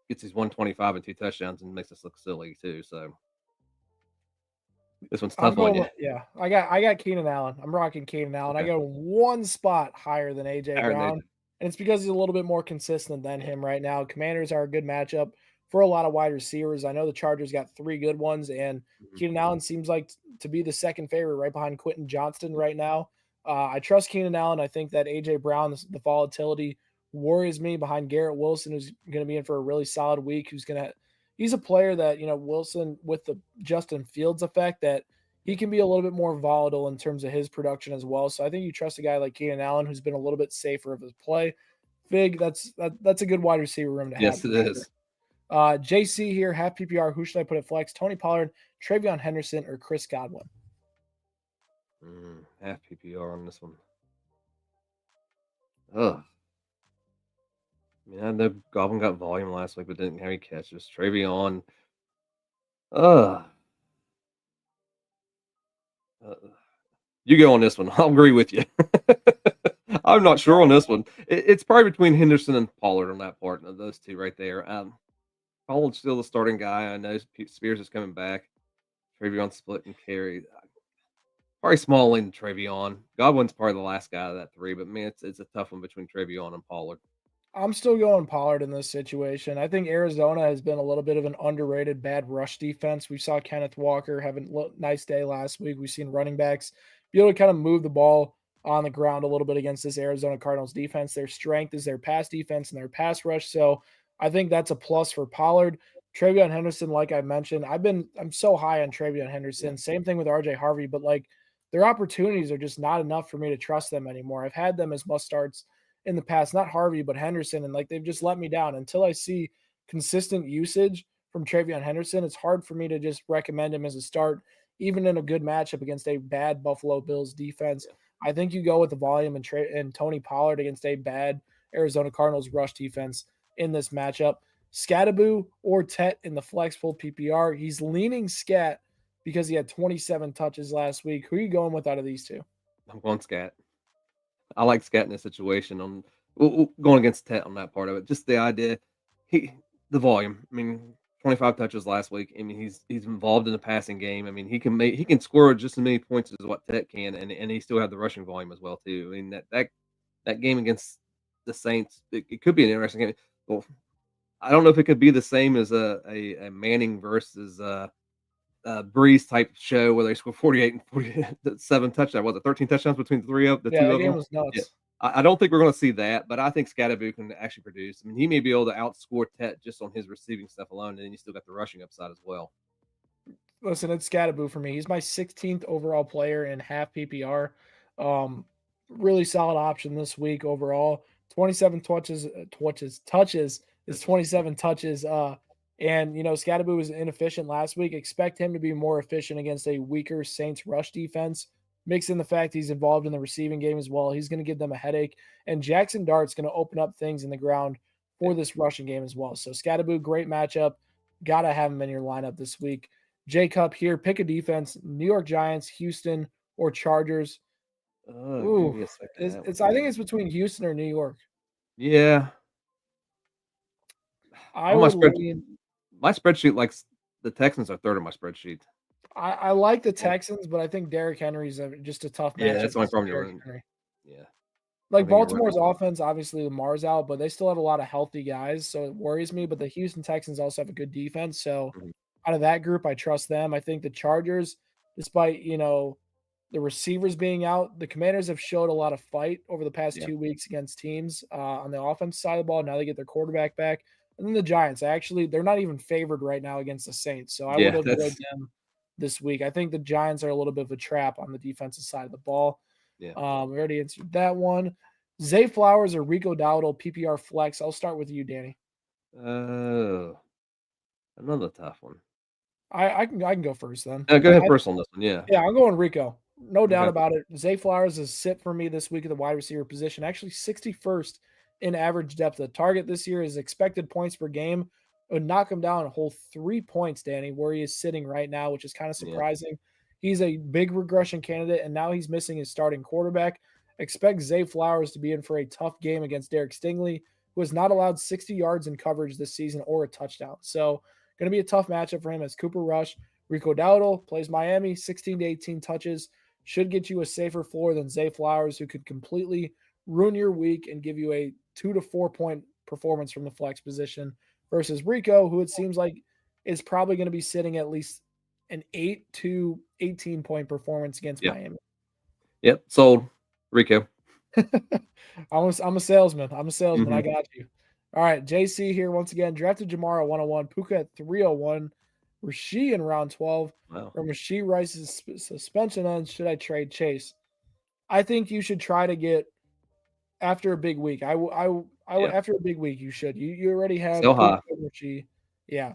gets his 125 and 2 touchdowns and makes us look silly too. So this one's I'm tough on going you. with, yeah, I got Keenan Allen. I'm rocking Keenan Allen. I Okay. go one spot higher than AJ Higher than Brown, AJ. and it's because he's a little bit more consistent than Yeah. him right now. Commanders are a good matchup for a lot of wide receivers. I know the Chargers got three good ones, and Mhm. Keenan Allen seems like to be the second favorite right behind Quentin Johnston right now. I trust Keenan Allen. I think that AJ Brown, the volatility worries me behind Garrett Wilson, who's going to be in for a really solid week. He's a player that, Wilson with the Justin Fields effect that he can be a little bit more volatile in terms of his production as well. So I think you trust a guy like Keenan Allen, who's been a little bit safer of his play. Fig, that's a good wide receiver room to have Yes, for it sure. is. JC here, half PPR. Who should I put at flex? Tony Pollard, Travion Henderson, or Chris Godwin? Half PPR on this one. Ugh. I mean, I know Goblin got volume last week, but didn't have any catches. Travion. Ugh. Uh, you go on this one. I'll agree with you. I'm not sure on this one. It's probably between Henderson and Pollard on that part of those two right there. Pollard's still the starting guy. I know Spears is coming back. Travion split and carry. Probably small lean to Travion. Godwin's probably the last guy of that three, but man, it's a tough one between Travion and Pollard. I'm still going Pollard in this situation. I think Arizona has been a little bit of an underrated bad rush defense. We saw Kenneth Walker have a nice day last week. We've seen running backs be able to kind of move the ball on the ground a little bit against this Arizona Cardinals defense. Their strength is their pass defense and their pass rush. So I think that's a plus for Pollard. Travion Henderson, like I mentioned, I'm so high on Travion Yeah. Henderson. Same thing with RJ Harvey, but like their opportunities are just not enough for me to trust them anymore. I've had them as must starts in the past, not Harvey, but Henderson. And like they've just let me down until I see consistent usage from Travion Henderson. It's hard for me to just recommend him as a start, even in a good matchup against a bad Buffalo Bills defense. Yeah. I think you go with the volume and Tony Pollard against a bad Arizona Cardinals rush defense in this matchup. Scattaboo or Tet in the flex full PPR. He's leaning Scat because he had 27 touches last week. Who are you going with out of these two? I'm going Scat. I like Scat in this situation on going against Tet on that part of it. Just the idea, he the volume. I mean, 25 touches last week. I mean, he's involved in the passing game. I mean, he can score just as many points as what Tet can, and he still have the rushing volume as well too. I mean that game against the Saints, it could be an interesting game. Well, I don't know if it could be the same as a Manning versus Breeze type show where they score 48 and 47 touchdowns. Was it 13 touchdowns between the Yeah, two that of game them? was Yeah. nuts. I don't think we're going to see that, but I think Scatterby can actually produce. I mean, he may be able to outscore Tet just on his receiving stuff alone, and then you still got the rushing upside as well. Listen, it's Scattaboo for me. He's my 16th overall player in half PPR. Um, really solid option this week overall. 27 touches is 27 touches. And Scattaboo was inefficient last week. Expect him to be more efficient against a weaker Saints rush defense. Mix in the fact he's involved in the receiving game as well. He's going to give them a headache. And Jackson Dart's going to open up things in the ground Yeah. for this rushing game as well. So Scattaboo, great matchup. Gotta have him in your lineup this week. J-Cup here. Pick a defense. New York Giants, Houston, or Chargers. Give Ooh, me a second. it's, That would it's I think be it's between Houston or New York. yeah. I On my would spread, lean. my spreadsheet likes the Texans are third on my spreadsheet. I like the And Texans, but I think Derrick Henry's just a tough yeah, matchup that's the only against problem you're Derrick running. Henry. Yeah, I Like think you're running. Baltimore's offense, obviously Lamar's out, but they still have a lot of healthy guys, so it worries me. But the Houston Texans also have a good defense, so Mhm. out of that group, I trust them. I think the Chargers, despite the receivers being out, the Commanders have showed a lot of fight over the past Yeah, 2 weeks against teams on the offense side of the ball. Now they get their quarterback back, and then the Giants. Actually, they're not even favored right now against the Saints, so I would yeah, avoid that's them this week. I think the Giants are a little bit of a trap on the defensive side of the ball. yeah. We already answered that one. Zay Flowers or Rico Dowdle, PPR flex. I'll start with you, Danny. Oh, another tough one. I can go first then. Go ahead first on this one. Yeah. Yeah, I'm going Rico. No doubt Okay. about it. Zay Flowers is sit for me this week at the wide receiver position. Actually, 61st in average depth of target this year. His expected points per game would knock him down a whole 3 points, Danny, where he is sitting right now, which is kind of Yeah. surprising. He's a big regression candidate, and now he's missing his starting quarterback. Expect Zay Flowers to be in for a tough game against Derek Stingley, who has not allowed 60 yards in coverage this season or a touchdown. So, going to be a tough matchup for him as Cooper Rush. Rico Dowdle plays Miami, 16 to 18 touches. Should get you a safer floor than Zay Flowers, who could completely ruin your week and give you a 2 to 4 point performance from the flex position versus Rico, who it seems like is probably going to be sitting at least an 8 to 18 point performance against Yep. Miami. Yep. Sold. Rico. I'm a salesman. I'm a salesman. I Mhm. got you. All right. JC here once again. Drafted Jamar at 101, Puka at 301, Rasheed in round 12. Wow. From Rasheed Rice's suspension ends, should I trade Chase? I think you should try to get after a big week. Yeah. After a big week, you should. You already have Sell Puka high. and Rasheed. Yeah.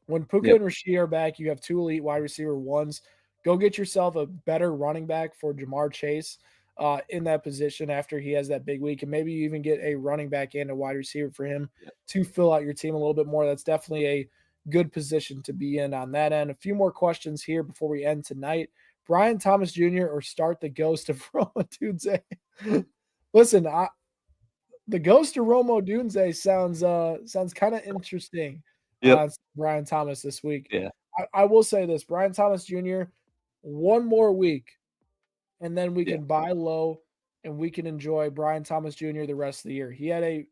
When Puka Yep. and Rasheed are back, you have two elite wide receiver ones. Go get yourself a better running back for Jamar Chase in that position after he has that big week. And maybe you even get a running back and a wide receiver for him Yep. to fill out your team a little bit more. That's definitely a good position to be in on that end. A few more questions here before we end tonight. Brian Thomas Jr. or start the ghost of Roma Dunze? Listen, the ghost of Romo Dunze sounds kind of interesting. Yep. Brian Thomas this week. Yeah. I will say this: Brian Thomas Jr. one more week, and then we Yeah. can buy low and we can enjoy Brian Thomas Jr. the rest of the year. He had a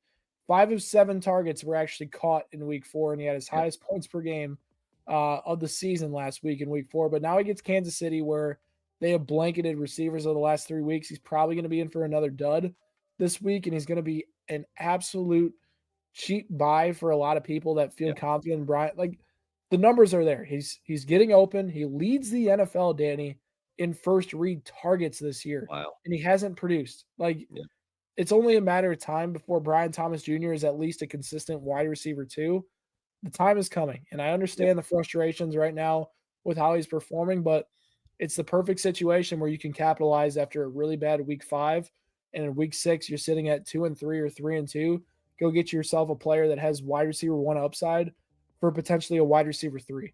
5 of 7 targets were actually caught in week 4, and he had his Yep. highest points per game of the season last week in week 4. But now he gets Kansas City, where they have blanketed receivers over the last 3 weeks. He's probably going to be in for another dud this week, and he's going to be an absolute cheap buy for a lot of people that feel Yeah. confident in Brian. Like the numbers are there. He's getting open. He leads the NFL, Danny, in first read targets this year, Wow. and he hasn't produced. Like Yeah. it's only a matter of time before Brian Thomas Jr. is at least a consistent wide receiver too. The time is coming, and I Yep. understand the frustrations right now with how he's performing, but it's the perfect situation where you can capitalize after a really bad week 5, and in week 6 you're sitting at 2-3 or 3-2. Go get yourself a player that has wide receiver 1 upside for potentially a wide receiver 3.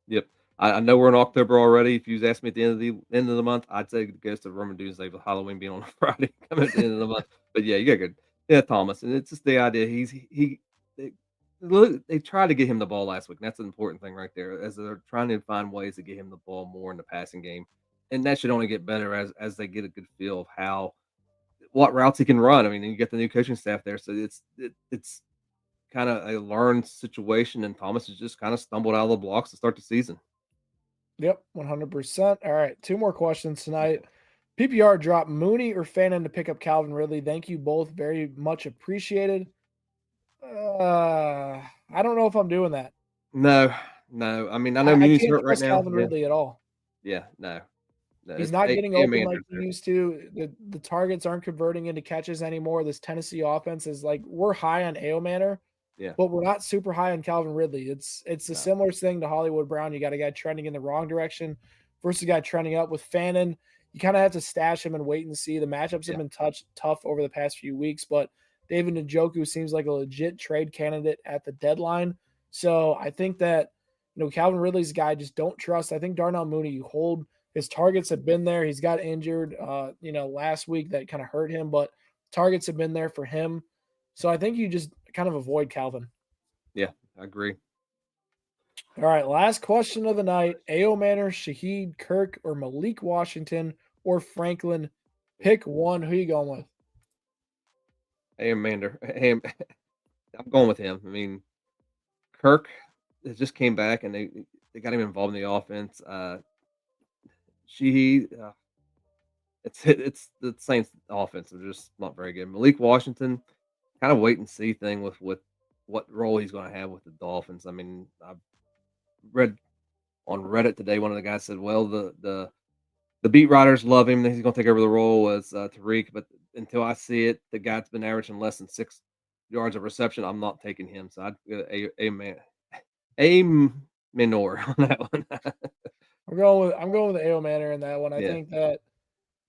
Yep. I know we're in October already. If you asked me at the end of the month, I'd say it goes to Roman Doomsday with Halloween being on a Friday coming at the end of the month. But yeah, you got good. Yeah, Thomas, and it's just the idea. They, they tried to get him the ball last week. And that's an important thing right there, as they're trying to find ways to get him the ball more in the passing game, and that should only get better as they get a good feel of what routes he can run. I mean, you get the new coaching staff there, so it's kind of a learned situation, and Thomas has just kind of stumbled out of the blocks to start the season. Yep, 100%. All right, 2 more questions tonight. PPR drop Mooney or Fannin to pick up Calvin Ridley. Thank you both, very much appreciated. I don't know if I'm doing that. No, no. I mean, I know I Mooney's can't hurt right trust now. Calvin Yeah, Ridley at all. yeah, no, no. He's It's not getting open like Andrews he there. used to. The targets aren't converting into catches anymore. This Tennessee offense is like we're high on AO Manor, Yeah, but we're not super high on Calvin Ridley. It's a no, similar thing to Hollywood Brown. You got a guy trending in the wrong direction versus a guy trending up. With Fannin, you kind of have to stash him and wait and see. The matchups have yeah, been tough over the past few weeks, but David Njoku seems like a legit trade candidate at the deadline. So I think that Calvin Ridley's a guy I just don't trust. I think Darnell Mooney, you hold his targets have been there. He's got injured, last week that kind of hurt him, but targets have been there for him. So I think you just kind of avoid Calvin. Yeah, I agree. All right, last question of the night. A.O. Manor, Shaheed, Kirk, or Malik Washington, or Franklin. Pick one. Who are you going with? Hey, Amander. Hey, I'm going with him. I mean, Kirk just came back and they got him involved in the offense. She it's the Saints offense. They're just not very good. Malik Washington, kind of wait and see thing with what role he's going to have with the Dolphins. I mean, I read on Reddit today. One of the guys said, "Well, the beat writers love him. He's going to take over the role as Tariq, but until I see it, the guy's been averaging less than 6 yards of reception. I'm not taking him. So I'd go a minor on that one. I'm going with A.O. Manor in that one. I Yeah, think that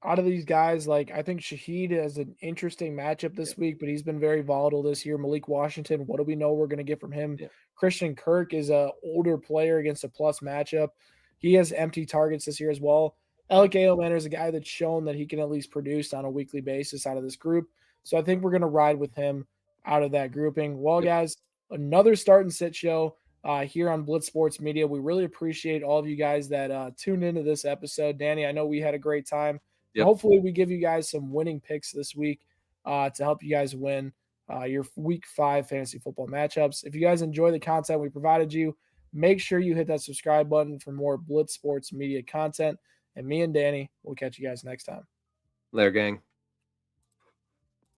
out of these guys, I think Shaheed has an interesting matchup yeah, this week, but he's been very volatile this year. Malik Washington, what do we know we're going to get from him? yeah, Christian Kirk is a older player against a plus matchup. He has empty targets this year as well. Alec Manor is a guy that's shown that he can at least produce on a weekly basis out of this group. So I think we're going to ride with him out of that grouping. Well, yep, guys, another start and sit show here on Blitz Sports Media. We really appreciate all of you guys that tuned into this episode. Danny, I know we had a great time. yep. Hopefully, we give you guys some winning picks this week to help you guys win your week 5 fantasy football matchups. If you guys enjoy the content we provided you, make sure you hit that subscribe button for more Blitz Sports Media content. And me and Danny will catch you guys next time. Later, gang.